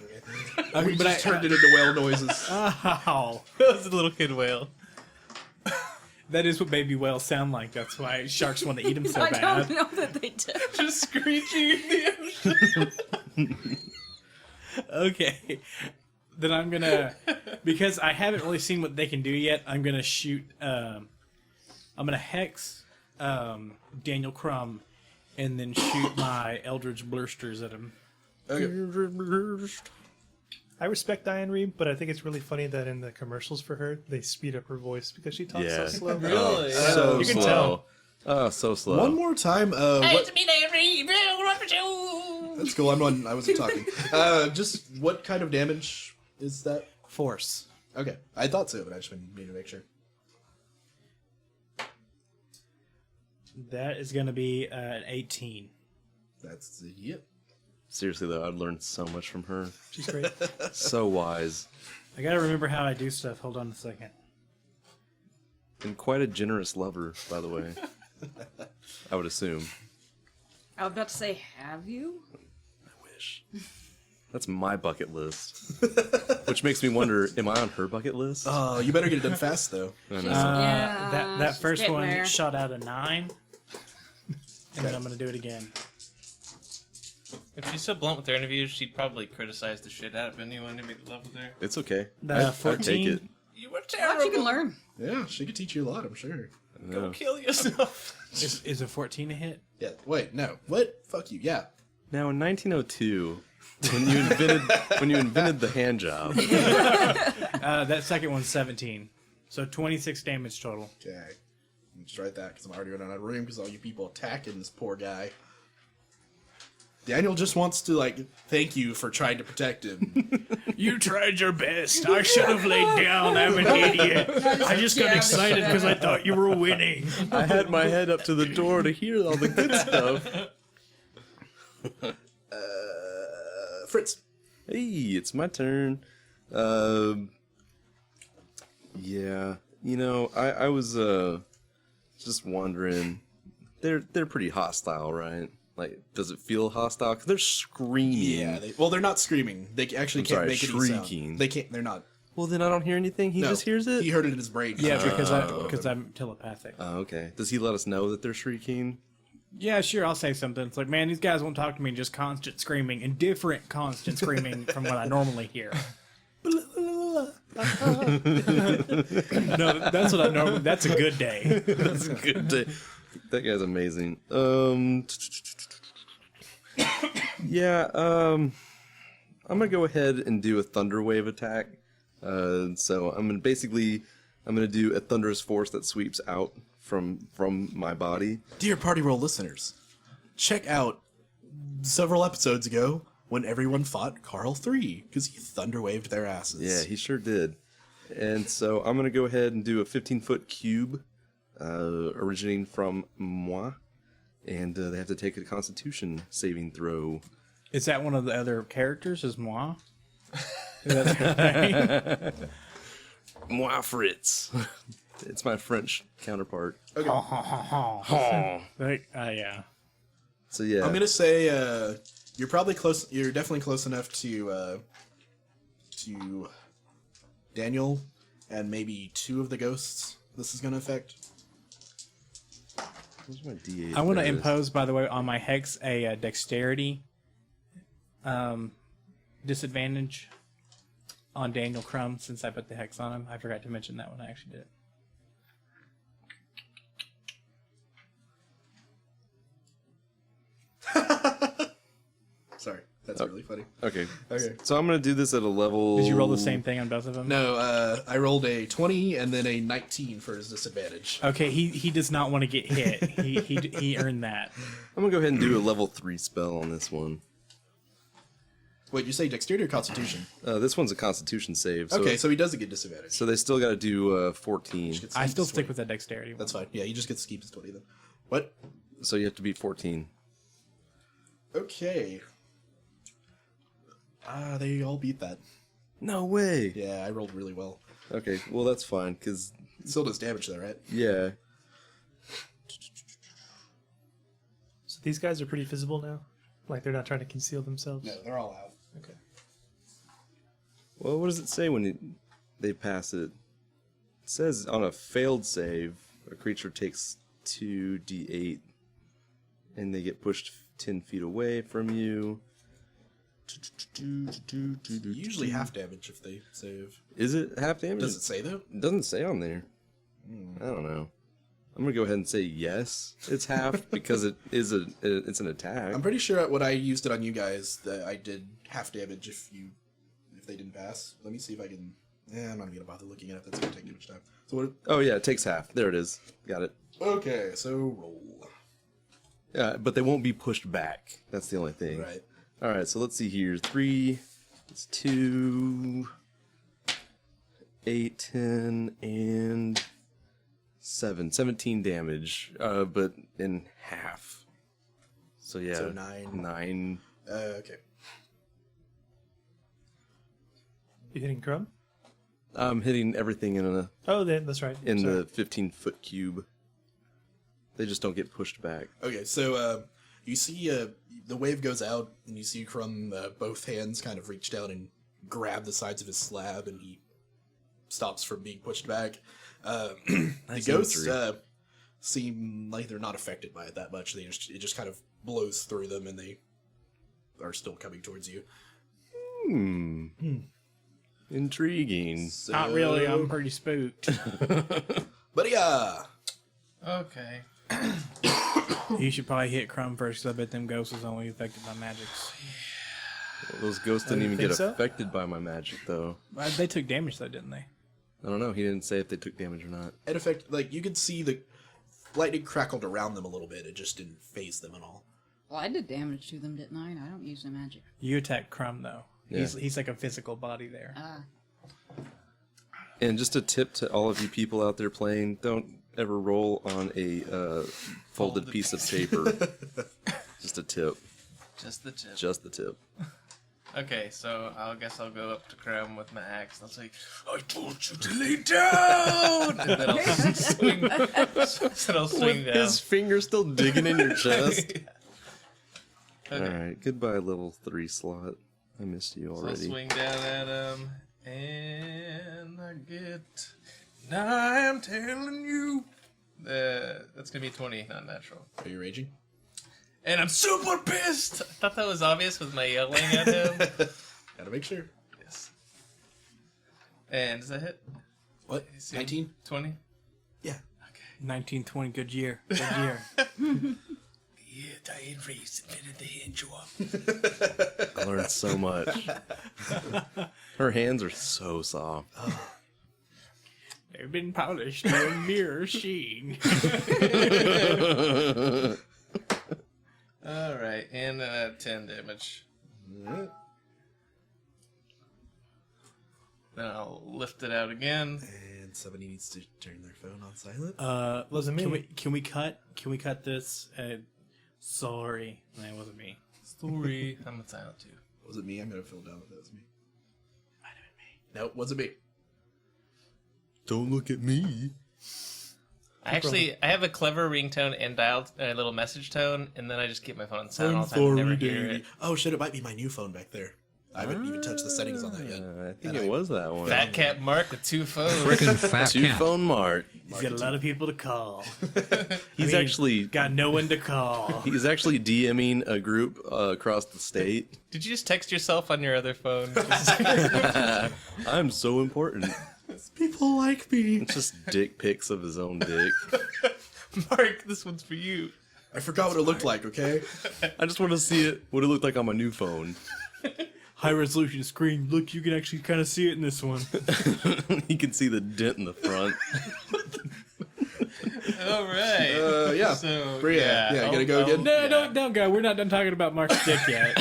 [SPEAKER 4] We
[SPEAKER 6] but
[SPEAKER 4] just turned it into whale noises.
[SPEAKER 6] Ow.
[SPEAKER 7] That was a little kid whale.
[SPEAKER 6] That is what baby whales sound like. That's why sharks want to eat them so
[SPEAKER 3] I
[SPEAKER 6] bad.
[SPEAKER 3] don't know that they do.
[SPEAKER 7] Just screeching in the ocean.
[SPEAKER 6] Okay. Then I'm gonna, because I haven't really seen what they can do yet, I'm gonna shoot, I'm gonna hex Daniel Crumb and then shoot my Eldritch Blursters at him.
[SPEAKER 5] I respect Diane Reed, but I think it's really funny that in the commercials for her, they speed up her voice because she talks so
[SPEAKER 2] Yeah.
[SPEAKER 5] slow.
[SPEAKER 7] Really?
[SPEAKER 2] So
[SPEAKER 5] You can
[SPEAKER 2] slow.
[SPEAKER 5] tell.
[SPEAKER 2] Oh, so slow.
[SPEAKER 4] One more time. What,
[SPEAKER 7] me,
[SPEAKER 4] that's cool. I wasn't talking. Just what kind of damage is that?
[SPEAKER 6] Force.
[SPEAKER 4] Okay, I thought so, but I just needed to make sure.
[SPEAKER 6] That is gonna be an 18.
[SPEAKER 4] That's yep.
[SPEAKER 2] Seriously though, I'd learned so much from her.
[SPEAKER 5] She's great.
[SPEAKER 2] So wise.
[SPEAKER 6] I gotta remember how I do stuff. Hold on a second.
[SPEAKER 2] And quite a generous lover, by the way. I would assume.
[SPEAKER 3] I was about to say, have you?
[SPEAKER 2] I wish. That's my bucket list. Which makes me wonder, am I on her bucket list?
[SPEAKER 4] Oh, you better get it done fast though.
[SPEAKER 2] I know.
[SPEAKER 3] Yeah,
[SPEAKER 6] That
[SPEAKER 3] she's
[SPEAKER 6] first
[SPEAKER 3] getting
[SPEAKER 6] one
[SPEAKER 3] there.
[SPEAKER 6] shot out a 9. And then I'm gonna do it again.
[SPEAKER 7] If she's so blunt with her interviews, she'd probably criticize the shit out of anyone to make love with her.
[SPEAKER 2] It's okay.
[SPEAKER 6] The
[SPEAKER 2] I'd take
[SPEAKER 6] 14?
[SPEAKER 2] it.
[SPEAKER 7] You were
[SPEAKER 3] Watch,
[SPEAKER 7] terrible.
[SPEAKER 3] you can learn.
[SPEAKER 4] Yeah, she could teach you a lot, I'm sure.
[SPEAKER 7] Go kill yourself.
[SPEAKER 6] Is a 14 a hit?
[SPEAKER 4] Yeah. Wait, no. What? Fuck you. Yeah.
[SPEAKER 2] Now in 1902, when you invented the hand job,
[SPEAKER 6] That second one's 17. So 26 damage total.
[SPEAKER 4] Okay. Let me just write that because I'm already running out of room because all you people attacking this poor guy. Daniel just wants to, like, thank you for trying to protect him.
[SPEAKER 6] You tried your best. I should have laid down. I'm an idiot. I just got excited because I thought you were winning.
[SPEAKER 2] I had my head up to the door to hear all the good stuff.
[SPEAKER 4] Fritz.
[SPEAKER 2] Hey, it's my turn. Yeah, you know, I was just wondering. They're pretty hostile, right? Like, does it feel hostile? Because they're screaming.
[SPEAKER 4] Yeah. They're not screaming. They actually can't
[SPEAKER 2] sorry,
[SPEAKER 4] make any
[SPEAKER 2] shrieking.
[SPEAKER 4] sound. They can't. They're not.
[SPEAKER 2] Well, then I don't hear anything. He
[SPEAKER 4] No,
[SPEAKER 2] just hears it.
[SPEAKER 4] He heard it in his brain.
[SPEAKER 6] Yeah, because I'm telepathic.
[SPEAKER 2] Oh, okay. Does he let us know that they're shrieking?
[SPEAKER 6] Yeah, sure, I'll say something. It's like, man, these guys won't talk to me, just constant screaming, and different constant screaming from what I normally hear. No, that's what I normally. That's a good day.
[SPEAKER 2] That's a good day. That guy's amazing. Yeah, I'm gonna go ahead and do a thunder wave attack. So I'm gonna do a thunderous force that sweeps out from my body.
[SPEAKER 4] Dear Party Roll listeners, check out several episodes ago when everyone fought Carl 3 because he thunder waved their asses.
[SPEAKER 2] Yeah, he sure did. And so I'm gonna go ahead and do a 15-foot cube, originating from moi, and they have to take a Constitution saving throw.
[SPEAKER 6] Is that one of the other characters? Is moi? Is that their name?
[SPEAKER 2] Moi Fritz. It's my French counterpart.
[SPEAKER 4] Okay.
[SPEAKER 6] Like, yeah.
[SPEAKER 2] So yeah,
[SPEAKER 4] I'm gonna say you're probably close. You're definitely close enough to Daniel and maybe 2 of the ghosts this is gonna affect.
[SPEAKER 2] where's my D8?
[SPEAKER 6] I want to
[SPEAKER 2] There it is.
[SPEAKER 6] impose, by the way, on my hex a dexterity disadvantage on Daniel Crumb since I put the hex on him. I forgot to mention that when I actually did it.
[SPEAKER 4] Sorry, that's really funny.
[SPEAKER 2] Okay.
[SPEAKER 4] Okay.
[SPEAKER 2] So I'm gonna do this at a level.
[SPEAKER 6] Did you roll the same thing on both of them?
[SPEAKER 4] No, I rolled a 20 and then a 19 for his disadvantage.
[SPEAKER 6] Okay, he does not want to get hit. He earned that.
[SPEAKER 2] I'm gonna go ahead and do a level 3 spell on this one.
[SPEAKER 4] Wait, you say dexterity or constitution?
[SPEAKER 2] This one's a Constitution save. So,
[SPEAKER 4] Okay, so he doesn't get disadvantage.
[SPEAKER 2] So they still got to do 14.
[SPEAKER 4] Gets to
[SPEAKER 6] I
[SPEAKER 4] keep
[SPEAKER 6] still
[SPEAKER 4] his
[SPEAKER 6] stick
[SPEAKER 4] 20.
[SPEAKER 6] with that dexterity one.
[SPEAKER 4] That's fine. Yeah, he just gets to keep his 20 then. What?
[SPEAKER 2] So you have to beat 14.
[SPEAKER 4] Okay. They all beat that.
[SPEAKER 2] No way.
[SPEAKER 4] Yeah, I rolled really well.
[SPEAKER 2] Okay, well that's fine, cause
[SPEAKER 4] Still does damage though, right?
[SPEAKER 2] yeah.
[SPEAKER 5] So these guys are pretty visible now? Like they're not trying to conceal themselves?
[SPEAKER 4] No, they're all out.
[SPEAKER 5] Okay.
[SPEAKER 2] Well, what does it say when they pass it? It says on a failed save, a creature takes 2d8, and they get pushed 10 feet away from you.
[SPEAKER 4] Usually half damage if they save.
[SPEAKER 2] Is it half damage?
[SPEAKER 4] Does it say though?
[SPEAKER 2] It doesn't say on there. I don't know. I'm gonna go ahead and say yes. It's half because it's an attack.
[SPEAKER 4] I'm pretty sure when I used it on you guys that I did half damage if they didn't pass. Let me see if I can. I'm not gonna bother looking at it. That's gonna take too much time. So what?
[SPEAKER 2] Oh yeah, it takes half. There it is. Got it.
[SPEAKER 4] Okay, so roll.
[SPEAKER 2] Yeah, but they won't be pushed back. That's the only thing.
[SPEAKER 4] Right.
[SPEAKER 2] All right, so let's see here. 3, it's 2, 8, 10, and 7. 17 damage, but in half. So yeah,
[SPEAKER 4] So 9.
[SPEAKER 2] 9.
[SPEAKER 4] Okay.
[SPEAKER 5] You hitting Crumb?
[SPEAKER 2] I'm hitting everything in
[SPEAKER 5] Oh, that's right.
[SPEAKER 2] the
[SPEAKER 5] Sorry.
[SPEAKER 2] 15-foot cube. They just don't get pushed back.
[SPEAKER 4] Okay, so you see the wave goes out, and you see Crumb both hands kind of reach down and grab the sides of his slab, and he stops from being pushed back. The ghosts seem like they're not affected by it that much. It just kind of blows through them, and they are still coming towards you.
[SPEAKER 2] Intriguing.
[SPEAKER 4] So,
[SPEAKER 6] Not really. I'm pretty spooked.
[SPEAKER 4] But yeah.
[SPEAKER 7] Okay.
[SPEAKER 6] You should probably hit Crumb first, because I bet them ghosts is only affected by magics.
[SPEAKER 2] Those ghosts didn't
[SPEAKER 5] you
[SPEAKER 2] even
[SPEAKER 5] think
[SPEAKER 2] get
[SPEAKER 5] so?
[SPEAKER 2] affected by my magic, though.
[SPEAKER 6] They took damage, though, didn't they?
[SPEAKER 2] I don't know. He didn't say if they took damage or not.
[SPEAKER 4] In effect, like, you could see the lightning crackled around them a little bit. It just didn't phase them at all.
[SPEAKER 3] Well, I did damage to them, didn't I? And I don't use the magic.
[SPEAKER 6] You attacked Crumb, though.
[SPEAKER 2] Yeah.
[SPEAKER 6] He's like a physical body there.
[SPEAKER 2] And just a tip to all of you people out there playing, don't ever roll on a folded piece of paper. Just a tip.
[SPEAKER 7] Just the tip.
[SPEAKER 2] Just the tip.
[SPEAKER 7] Okay, so I guess I'll go up to Crumb with my axe. I'll say, "I told you to lay down," and then I'll swing down.
[SPEAKER 2] His finger still digging in your chest.
[SPEAKER 7] Okay.
[SPEAKER 2] Alright, goodbye level 3 slot. I missed you
[SPEAKER 7] So I'll
[SPEAKER 2] already.
[SPEAKER 7] swing down at him, and I get. Now I'm telling you. That's gonna be 20, not natural.
[SPEAKER 4] Are you raging?
[SPEAKER 7] And I'm super pissed! I thought that was obvious with my yelling at him.
[SPEAKER 4] Gotta make sure.
[SPEAKER 7] Yes. And does that hit?
[SPEAKER 4] What? 19?
[SPEAKER 7] 20?
[SPEAKER 4] Yeah.
[SPEAKER 6] 1920, good year. Good year.
[SPEAKER 7] Yeah, Diane Reeves invented the hand job.
[SPEAKER 2] I learned so much. Her hands are so soft.
[SPEAKER 6] They've been polished to a mirror sheen.
[SPEAKER 7] Alright, and 10 damage. Then I'll lift it out again.
[SPEAKER 4] And somebody needs to turn their phone on silent.
[SPEAKER 5] Wasn't me.
[SPEAKER 6] Can we cut this? Sorry, that wasn't me.
[SPEAKER 7] Story. I'm silent too.
[SPEAKER 4] Was it me? I'm gonna fill down if that was me. Might have been me. No, wasn't me.
[SPEAKER 2] Don't look at me.
[SPEAKER 7] I have a clever ringtone and dialed a little message tone, and then I just keep my phone on silent all the time and never hear it.
[SPEAKER 4] Oh shit, it might be my new phone back there. I haven't even touched the settings on that yet.
[SPEAKER 2] I think it was that one.
[SPEAKER 7] Fat Cat Mark with 2 phones.
[SPEAKER 8] Frickin' fat
[SPEAKER 2] Two
[SPEAKER 8] cat.
[SPEAKER 2] phone Mark.
[SPEAKER 6] He's got a lot of people to call.
[SPEAKER 2] He's actually
[SPEAKER 6] got no one to call.
[SPEAKER 2] he's actually DMing a group across the state.
[SPEAKER 7] Did you just text yourself on your other phone?
[SPEAKER 2] I'm so important.
[SPEAKER 4] People like me.
[SPEAKER 2] It's just dick pics of his own dick.
[SPEAKER 7] Mark, this one's for you.
[SPEAKER 4] I forgot what it looked like, okay?
[SPEAKER 2] I just want to see it. What it looked like on my new phone.
[SPEAKER 6] High resolution screen. Look, you can actually kind of see it in this one.
[SPEAKER 2] You can see the dent in the front.
[SPEAKER 7] All right.
[SPEAKER 4] Yeah.
[SPEAKER 7] So,
[SPEAKER 4] Bria, yeah, you gotta go again?
[SPEAKER 6] No, don't go. We're not done talking about Mark's dick yet.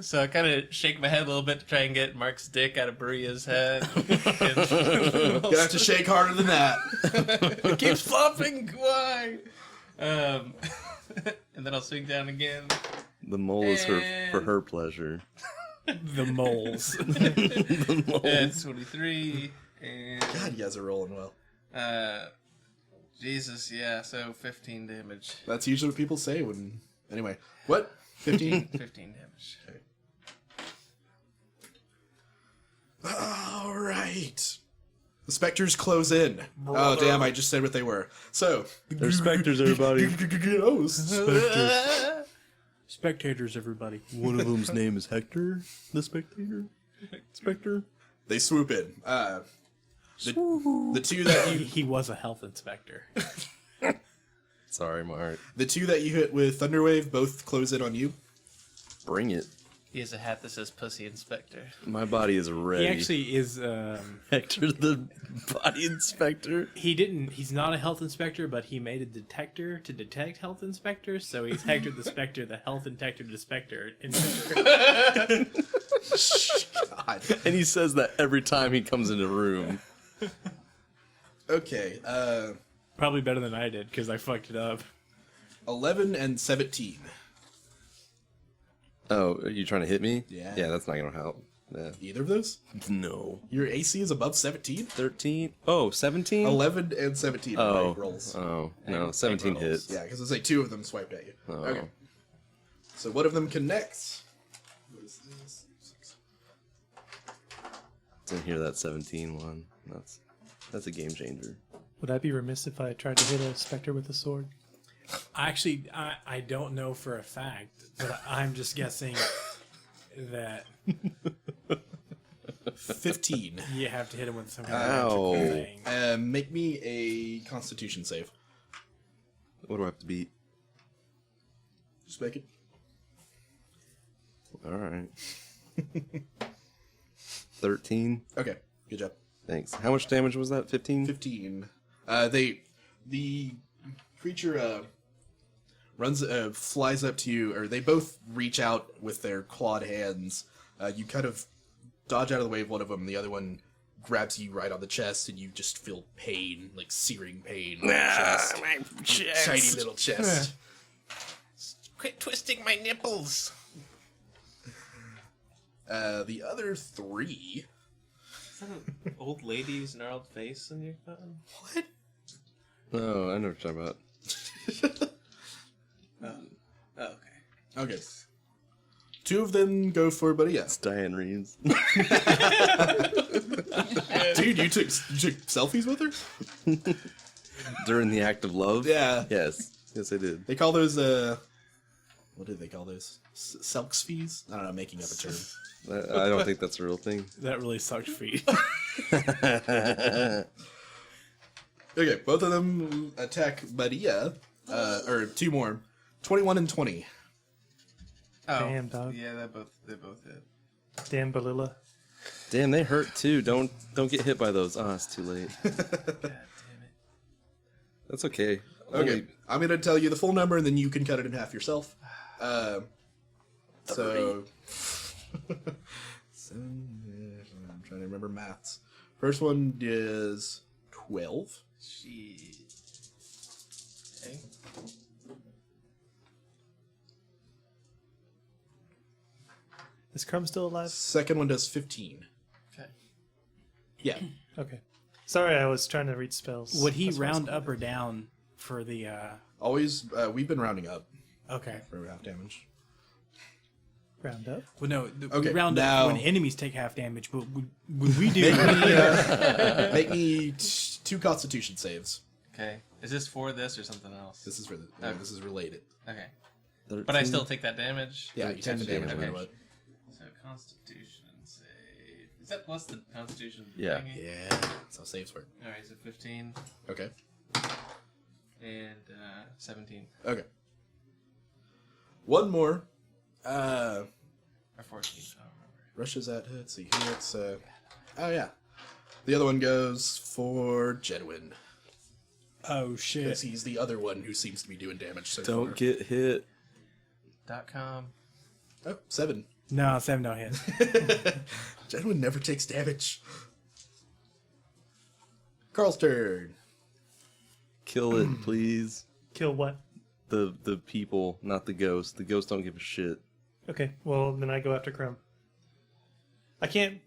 [SPEAKER 7] So I kind of shake my head a little bit to try and get Mark's dick out of Bria's head.
[SPEAKER 4] Gonna have to shake harder than that.
[SPEAKER 7] It keeps flopping. Why? And then I'll swing down again.
[SPEAKER 2] The mole is for her pleasure.
[SPEAKER 6] The moles.
[SPEAKER 7] And 23. And
[SPEAKER 4] God, you guys are rolling well.
[SPEAKER 7] Jesus, yeah. So 15 damage.
[SPEAKER 4] That's usually what people say when. Anyway, what? 15?
[SPEAKER 7] 15 damage.
[SPEAKER 4] All right. The specters close in. Oh, damn, I just said what they were. So.
[SPEAKER 2] They're specters, everybody.
[SPEAKER 4] Oh, specters.
[SPEAKER 6] Spectators, everybody.
[SPEAKER 2] One of them's name is Hector, the spectator. Spectre.
[SPEAKER 4] They swoop in. The two that you
[SPEAKER 6] He was a health inspector.
[SPEAKER 2] Sorry, Mark.
[SPEAKER 4] the two that you hit with Thunderwave both close in on you.
[SPEAKER 2] Bring it.
[SPEAKER 7] He has a hat that says Pussy Inspector.
[SPEAKER 2] My body is ready.
[SPEAKER 6] He actually is.
[SPEAKER 2] Hector the body inspector.
[SPEAKER 6] He's not a health inspector, but he made a detector to detect health inspectors. So he's Hector the Spectre, the health detector inspector.
[SPEAKER 4] God.
[SPEAKER 2] And he says that every time he comes in a room.
[SPEAKER 4] Okay,
[SPEAKER 6] Probably better than I did because I fucked it up.
[SPEAKER 4] 11 and 17.
[SPEAKER 2] Oh, are you trying to hit me?
[SPEAKER 4] Yeah.
[SPEAKER 2] Yeah, that's not going to help. Yeah.
[SPEAKER 4] Either of those?
[SPEAKER 2] No.
[SPEAKER 4] Your AC is above 17?
[SPEAKER 2] 13? Oh, 17?
[SPEAKER 4] 11 and 17 are
[SPEAKER 2] Oh.
[SPEAKER 4] right rolls.
[SPEAKER 2] Oh, no. 17
[SPEAKER 7] rolls.
[SPEAKER 2] hits.
[SPEAKER 4] Yeah, because it's like 2 of them swiped at you.
[SPEAKER 2] Oh.
[SPEAKER 4] Okay. So one of them connects. What is this?
[SPEAKER 2] Didn't hear that 17 one. That's a game changer.
[SPEAKER 5] Would I be remiss if I tried to hit a specter with a sword?
[SPEAKER 6] Actually, I don't know for a fact, but I'm just guessing that
[SPEAKER 4] 15.
[SPEAKER 6] you have to hit him with some kind
[SPEAKER 2] Ow.
[SPEAKER 6] of magical thing.
[SPEAKER 4] Make me a Constitution save.
[SPEAKER 2] What do I have to beat?
[SPEAKER 4] Just make it.
[SPEAKER 2] Alright. 13?
[SPEAKER 4] Okay, good job.
[SPEAKER 2] Thanks. How much damage was that? 15?
[SPEAKER 4] 15. The creature flies up to you, or they both reach out with their clawed hands. You kind of dodge out of the way of one of them, the other one grabs you right on the chest, and you just feel pain, like searing pain on your chest.
[SPEAKER 7] My chest.
[SPEAKER 4] Tiny little chest.
[SPEAKER 7] Quit twisting my nipples.
[SPEAKER 4] The other 3.
[SPEAKER 7] Is that an old lady's gnarled face in your phone?
[SPEAKER 4] What?
[SPEAKER 2] Oh, I know what you're talking about.
[SPEAKER 7] Oh, okay.
[SPEAKER 4] Okay. 2 of them go for Buddy
[SPEAKER 2] It's Diane Reeves.
[SPEAKER 4] Dude, you took selfies with her?
[SPEAKER 2] During the act of love?
[SPEAKER 4] Yeah.
[SPEAKER 2] Yes. Yes, I did.
[SPEAKER 4] They call those, what do they call those? Selks fees? I don't know, I'm making up a term.
[SPEAKER 2] I don't think that's a real thing.
[SPEAKER 6] That really sucked feet.
[SPEAKER 4] Okay, both of them attack Maria, or two more. 21 and 20.
[SPEAKER 7] Oh,
[SPEAKER 5] Damn, dog.
[SPEAKER 7] Yeah, they both hit.
[SPEAKER 5] Damn, Balilla.
[SPEAKER 2] Damn, they hurt too. Don't get hit by those. Ah, it's too late.
[SPEAKER 7] God damn it.
[SPEAKER 2] That's okay.
[SPEAKER 4] Okay, I'm going to tell you the full number, and then you can cut it in half yourself. So... I'm trying to remember maths. First one is 12.
[SPEAKER 7] Shit. Okay.
[SPEAKER 5] Is Crumb still alive?
[SPEAKER 4] Second one does 15.
[SPEAKER 7] Okay.
[SPEAKER 4] Yeah.
[SPEAKER 5] Okay. Sorry, I was trying to read spells.
[SPEAKER 6] Would he
[SPEAKER 5] That's why I was
[SPEAKER 6] round up or down for the?
[SPEAKER 4] Always, we've been rounding up
[SPEAKER 6] Okay.
[SPEAKER 4] for half damage.
[SPEAKER 5] round up.
[SPEAKER 6] Well, no.
[SPEAKER 4] Okay,
[SPEAKER 6] We round
[SPEAKER 4] now-
[SPEAKER 6] up when enemies take half damage, but when we do.
[SPEAKER 4] Make me 2 Constitution saves.
[SPEAKER 7] Okay. Is this for this or something else?
[SPEAKER 4] This is for the.
[SPEAKER 7] Okay.
[SPEAKER 4] This is related.
[SPEAKER 7] Okay.
[SPEAKER 2] 13.
[SPEAKER 7] But I still take that damage?
[SPEAKER 4] Yeah, you take the damage no
[SPEAKER 7] Okay.
[SPEAKER 4] matter what.
[SPEAKER 7] So Constitution save. Is that plus the Constitution?
[SPEAKER 2] Yeah.
[SPEAKER 7] thingy?
[SPEAKER 4] Yeah, that's how saves work.
[SPEAKER 7] Alright, so 15
[SPEAKER 4] Okay.
[SPEAKER 7] and 17.
[SPEAKER 4] Okay. One more.
[SPEAKER 7] Or 14. I don't remember.
[SPEAKER 4] Rushes at. Let's see here. It's. Oh yeah. The other one goes for Jedwin.
[SPEAKER 6] Oh shit!
[SPEAKER 4] Because he's the other one who seems to be doing damage so
[SPEAKER 2] Don't
[SPEAKER 4] far.
[SPEAKER 2] get hit.
[SPEAKER 7] .com.
[SPEAKER 4] Oh, 7.
[SPEAKER 6] No, 7 don't hit.
[SPEAKER 4] Jedwin never takes damage. Carl's turn.
[SPEAKER 2] Kill it, please.
[SPEAKER 5] Kill what?
[SPEAKER 2] The people, not the ghosts. The ghosts don't give a shit.
[SPEAKER 5] Okay, well then I go after Crumb. I can't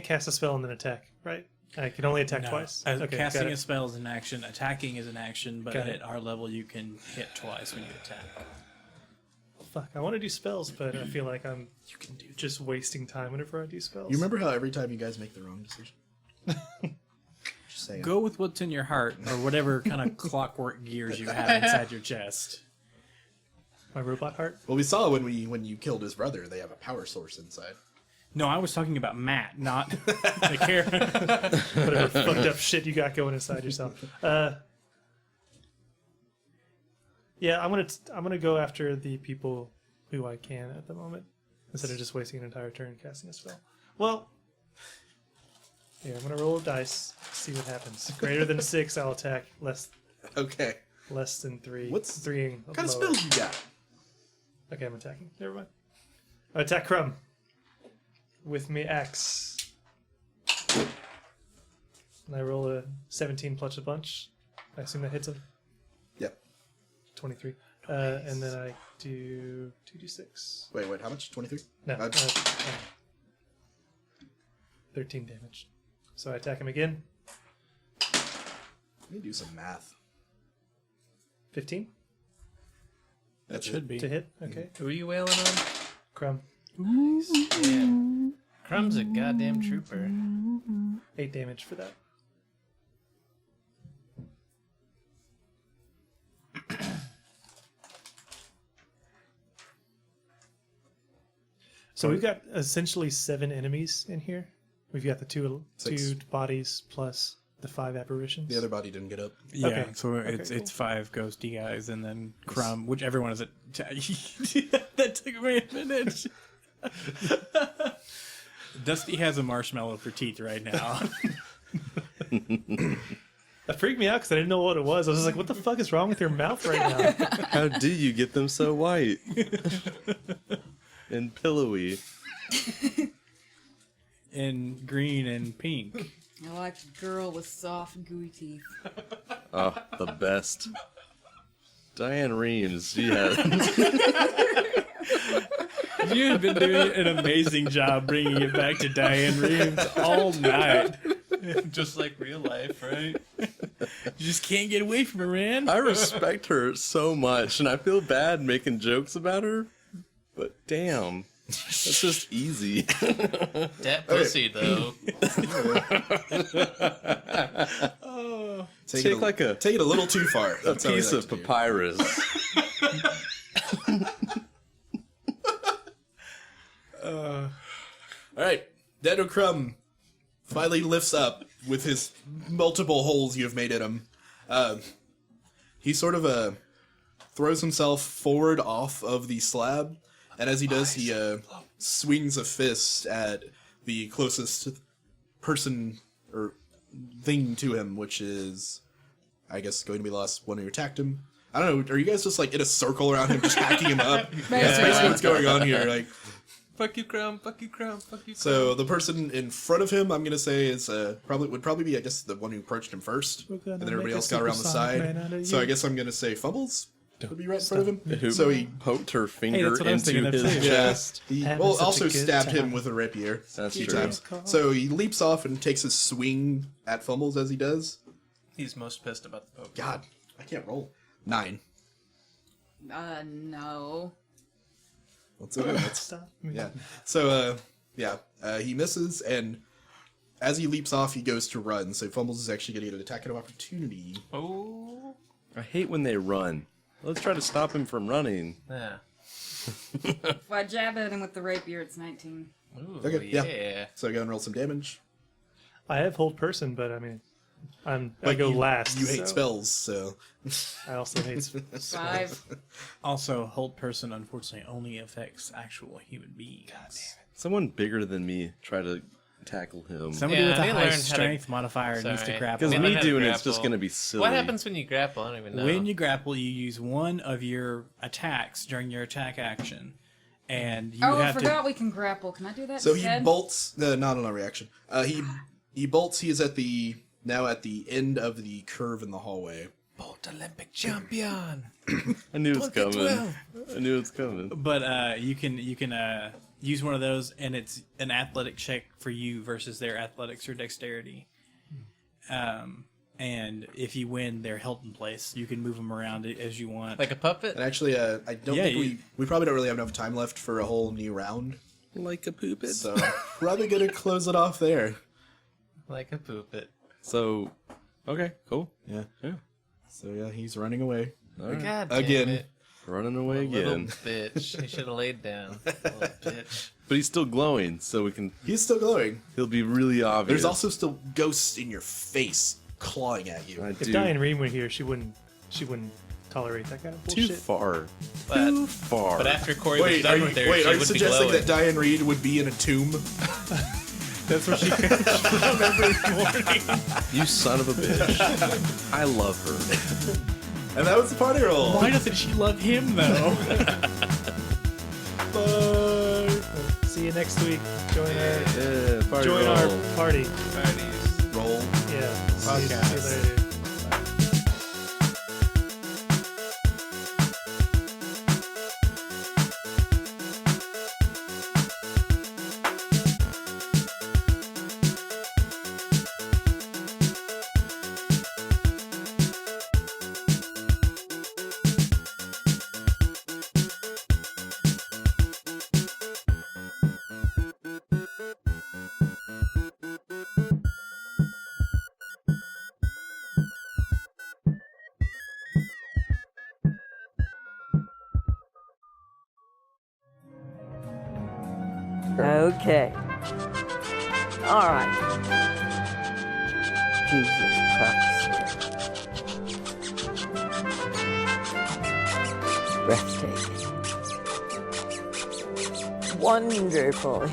[SPEAKER 5] cast a spell and then attack, right? I can only attack
[SPEAKER 6] No.
[SPEAKER 5] twice.
[SPEAKER 6] Casting
[SPEAKER 5] got
[SPEAKER 6] a
[SPEAKER 5] it.
[SPEAKER 6] spell is an action. Attacking is an action, but
[SPEAKER 5] Got
[SPEAKER 6] at
[SPEAKER 5] it.
[SPEAKER 6] our level, you can hit twice when you attack.
[SPEAKER 5] Fuck, I want to do spells, but I feel like I'm just wasting time whenever I do spells.
[SPEAKER 4] You remember how every time you guys make the wrong decision? Just saying.
[SPEAKER 6] Go with what's in your heart, or whatever kind of clockwork gears you have inside your chest.
[SPEAKER 5] my robot heart?
[SPEAKER 4] Well, we saw when you killed his brother, they have a power source inside.
[SPEAKER 6] No, I was talking about Matt, not the character.
[SPEAKER 5] Whatever fucked up shit you got going inside yourself. Yeah, I'm gonna go after the people who I can at the moment instead of just wasting an entire turn casting a spell. Well, here I'm gonna roll a dice, see what happens. Greater than 6, I'll attack. Less
[SPEAKER 4] Okay.
[SPEAKER 5] than 3.
[SPEAKER 4] What's-
[SPEAKER 5] 3? And
[SPEAKER 4] What kind of
[SPEAKER 5] lower.
[SPEAKER 4] spells you got?
[SPEAKER 5] Okay, I'm attacking. Never mind. I attack Crumb with me axe. And I roll a 17 plus a bunch. I assume that hits him.
[SPEAKER 4] Yep.
[SPEAKER 5] 23. And then I do 2d6.
[SPEAKER 4] Wait, how much? 23?
[SPEAKER 5] No, 13 damage. So I attack him again.
[SPEAKER 4] Let me do some math.
[SPEAKER 5] 15
[SPEAKER 6] That should be.
[SPEAKER 5] to hit. Okay.
[SPEAKER 7] Who are you wailing on?
[SPEAKER 5] Crumb.
[SPEAKER 7] Yeah. Crumb's a goddamn trooper.
[SPEAKER 5] 8 damage for that. So we've got essentially 7 enemies in here. We've got the two
[SPEAKER 4] 6.
[SPEAKER 5] bodies plus the 5 apparitions.
[SPEAKER 4] The other body didn't get up.
[SPEAKER 6] Yeah,
[SPEAKER 5] Okay.
[SPEAKER 6] so it's
[SPEAKER 5] Okay,
[SPEAKER 6] it's 5 ghosty guys and then Crumb, which everyone is at. That took me a minute. Dusty has a marshmallow for teeth right now.
[SPEAKER 5] That freaked me out because I didn't know what it was. I was just like, what the fuck is wrong with your mouth right now?
[SPEAKER 2] How do you get them so white and pillowy?
[SPEAKER 6] In green and pink.
[SPEAKER 3] I like a girl with soft, gooey teeth.
[SPEAKER 2] Oh, the best. Diane Reeves, she had.
[SPEAKER 6] You have been doing an amazing job bringing it back to Diane Reeves all night.
[SPEAKER 7] Just like real life, right?
[SPEAKER 6] You just can't get away from her, man.
[SPEAKER 2] I respect her so much, and I feel bad making jokes about her. But damn, that's just easy.
[SPEAKER 7] That pussy, though.
[SPEAKER 2] Take like a
[SPEAKER 4] take it a little too far.
[SPEAKER 2] a piece of papyrus.
[SPEAKER 4] All right, Daniel Crumb finally lifts up with his multiple holes you've made in him. He sort of throws himself forward off of the slab, and as he does, he swings a fist at the closest person or thing to him, which is, I guess, going to be the last one who attacked him. I don't know. Are you guys just like in a circle around him, just hacking him up? That's basically what's going on here. Like,
[SPEAKER 7] Fuck you, Crumb. Fuck you, Crumb. Fuck you, Crumb.
[SPEAKER 4] so the person in front of him, I'm gonna say, is probably be, I guess, the one who approached him first, and then everybody else got around the side. So I guess I'm gonna say Fumbles would be right in front of him.
[SPEAKER 2] Who
[SPEAKER 4] So he
[SPEAKER 2] poked her finger
[SPEAKER 6] that's what I was thinking
[SPEAKER 2] into
[SPEAKER 6] of
[SPEAKER 2] his
[SPEAKER 6] too.
[SPEAKER 2] chest.
[SPEAKER 4] He
[SPEAKER 5] Having such a
[SPEAKER 4] also
[SPEAKER 5] good
[SPEAKER 4] stabbed him
[SPEAKER 5] time.
[SPEAKER 4] with a rapier
[SPEAKER 2] That's
[SPEAKER 4] a few
[SPEAKER 2] true.
[SPEAKER 4] times. So he leaps off and takes a swing at Fumbles as he does.
[SPEAKER 7] He's most pissed about the poke.
[SPEAKER 4] God, I can't roll. 9.
[SPEAKER 3] No.
[SPEAKER 4] That's okay. That's,
[SPEAKER 5] Stop.
[SPEAKER 4] yeah. So, he misses, and as he leaps off, he goes to run. So Fumbles is actually going to get an attack of opportunity.
[SPEAKER 7] Oh.
[SPEAKER 2] I hate when they run. Let's try to stop him from running.
[SPEAKER 7] Yeah.
[SPEAKER 3] If I jab at him with the rapier, it's 19.
[SPEAKER 7] Ooh,
[SPEAKER 4] Okay,
[SPEAKER 7] yeah.
[SPEAKER 4] yeah. So go and roll some damage.
[SPEAKER 5] I have hold person, but I mean, I
[SPEAKER 4] But
[SPEAKER 5] go
[SPEAKER 4] you,
[SPEAKER 5] last.
[SPEAKER 4] You hate
[SPEAKER 5] so
[SPEAKER 4] spells, so
[SPEAKER 5] I also hate
[SPEAKER 3] 5.
[SPEAKER 6] Also, hold person unfortunately only affects actual human beings.
[SPEAKER 2] Someone bigger than me try to tackle him.
[SPEAKER 6] Somebody
[SPEAKER 7] Yeah,
[SPEAKER 6] with
[SPEAKER 7] I
[SPEAKER 6] a
[SPEAKER 7] need to
[SPEAKER 6] high
[SPEAKER 7] learn how to-
[SPEAKER 6] strength modifier needs to
[SPEAKER 7] Sorry.
[SPEAKER 6] grapple.
[SPEAKER 2] Because
[SPEAKER 7] I
[SPEAKER 2] me
[SPEAKER 7] learned how to
[SPEAKER 2] doing it's just
[SPEAKER 7] grapple.
[SPEAKER 2] going to be silly.
[SPEAKER 7] What happens when you grapple? I don't even know.
[SPEAKER 6] When you grapple, you use one of your attacks during your attack action, and you
[SPEAKER 3] Oh, I
[SPEAKER 6] have
[SPEAKER 3] forgot
[SPEAKER 6] to.
[SPEAKER 3] we can grapple. Can I do that
[SPEAKER 4] so he
[SPEAKER 3] instead?
[SPEAKER 4] bolts. No, not on a reaction. He bolts. He is at the end of the curve in the hallway.
[SPEAKER 7] Bolt Olympic champion.
[SPEAKER 2] I knew it was coming. I knew it was coming.
[SPEAKER 6] But you can use one of those, and it's an athletic check for you versus their athletics or dexterity. And if you win, they're held in place. You can move them around as you want.
[SPEAKER 7] Like a puppet?
[SPEAKER 4] And actually, I don't
[SPEAKER 6] Yeah,
[SPEAKER 4] think we probably don't really have enough time left for a whole new round.
[SPEAKER 2] Like a poopit.
[SPEAKER 4] So probably gonna close it off there.
[SPEAKER 7] Like a poopet.
[SPEAKER 2] So, okay, cool.
[SPEAKER 4] Yeah.
[SPEAKER 2] Yeah.
[SPEAKER 4] So yeah, he's running away.
[SPEAKER 2] All right.
[SPEAKER 7] God damn
[SPEAKER 4] Again.
[SPEAKER 7] it.
[SPEAKER 2] Running away
[SPEAKER 7] Little
[SPEAKER 2] again.
[SPEAKER 7] bitch. He should have laid down. Little bitch.
[SPEAKER 2] But he's still glowing, so we can.
[SPEAKER 4] He's still glowing.
[SPEAKER 2] He'll be really obvious.
[SPEAKER 4] There's also still ghosts in your face clawing at you.
[SPEAKER 2] I
[SPEAKER 5] If
[SPEAKER 2] do.
[SPEAKER 5] Diane Reed were here, she wouldn't tolerate that kind of bullshit.
[SPEAKER 2] Too far.
[SPEAKER 7] But,
[SPEAKER 2] Too far.
[SPEAKER 7] but after Corey was
[SPEAKER 4] Wait,
[SPEAKER 7] done
[SPEAKER 4] are you,
[SPEAKER 7] with her,
[SPEAKER 4] wait,
[SPEAKER 7] she
[SPEAKER 4] are you
[SPEAKER 7] would be
[SPEAKER 4] suggesting
[SPEAKER 7] glowing.
[SPEAKER 4] that Diane Reed would be in a tomb?
[SPEAKER 5] That's what she comes from every morning.
[SPEAKER 2] You son of a bitch. I love her.
[SPEAKER 4] And that was the party roll.
[SPEAKER 6] Why doesn't she love him though?
[SPEAKER 5] Bye. See you next week. Join
[SPEAKER 2] Yeah, party
[SPEAKER 5] join
[SPEAKER 2] roll.
[SPEAKER 5] our party.
[SPEAKER 7] Parties.
[SPEAKER 4] Roll.
[SPEAKER 5] Yeah. See you
[SPEAKER 6] Podcast.
[SPEAKER 5] later.
[SPEAKER 8] Okay. All right. Jesus Christ. Breathtaking. Wonderful.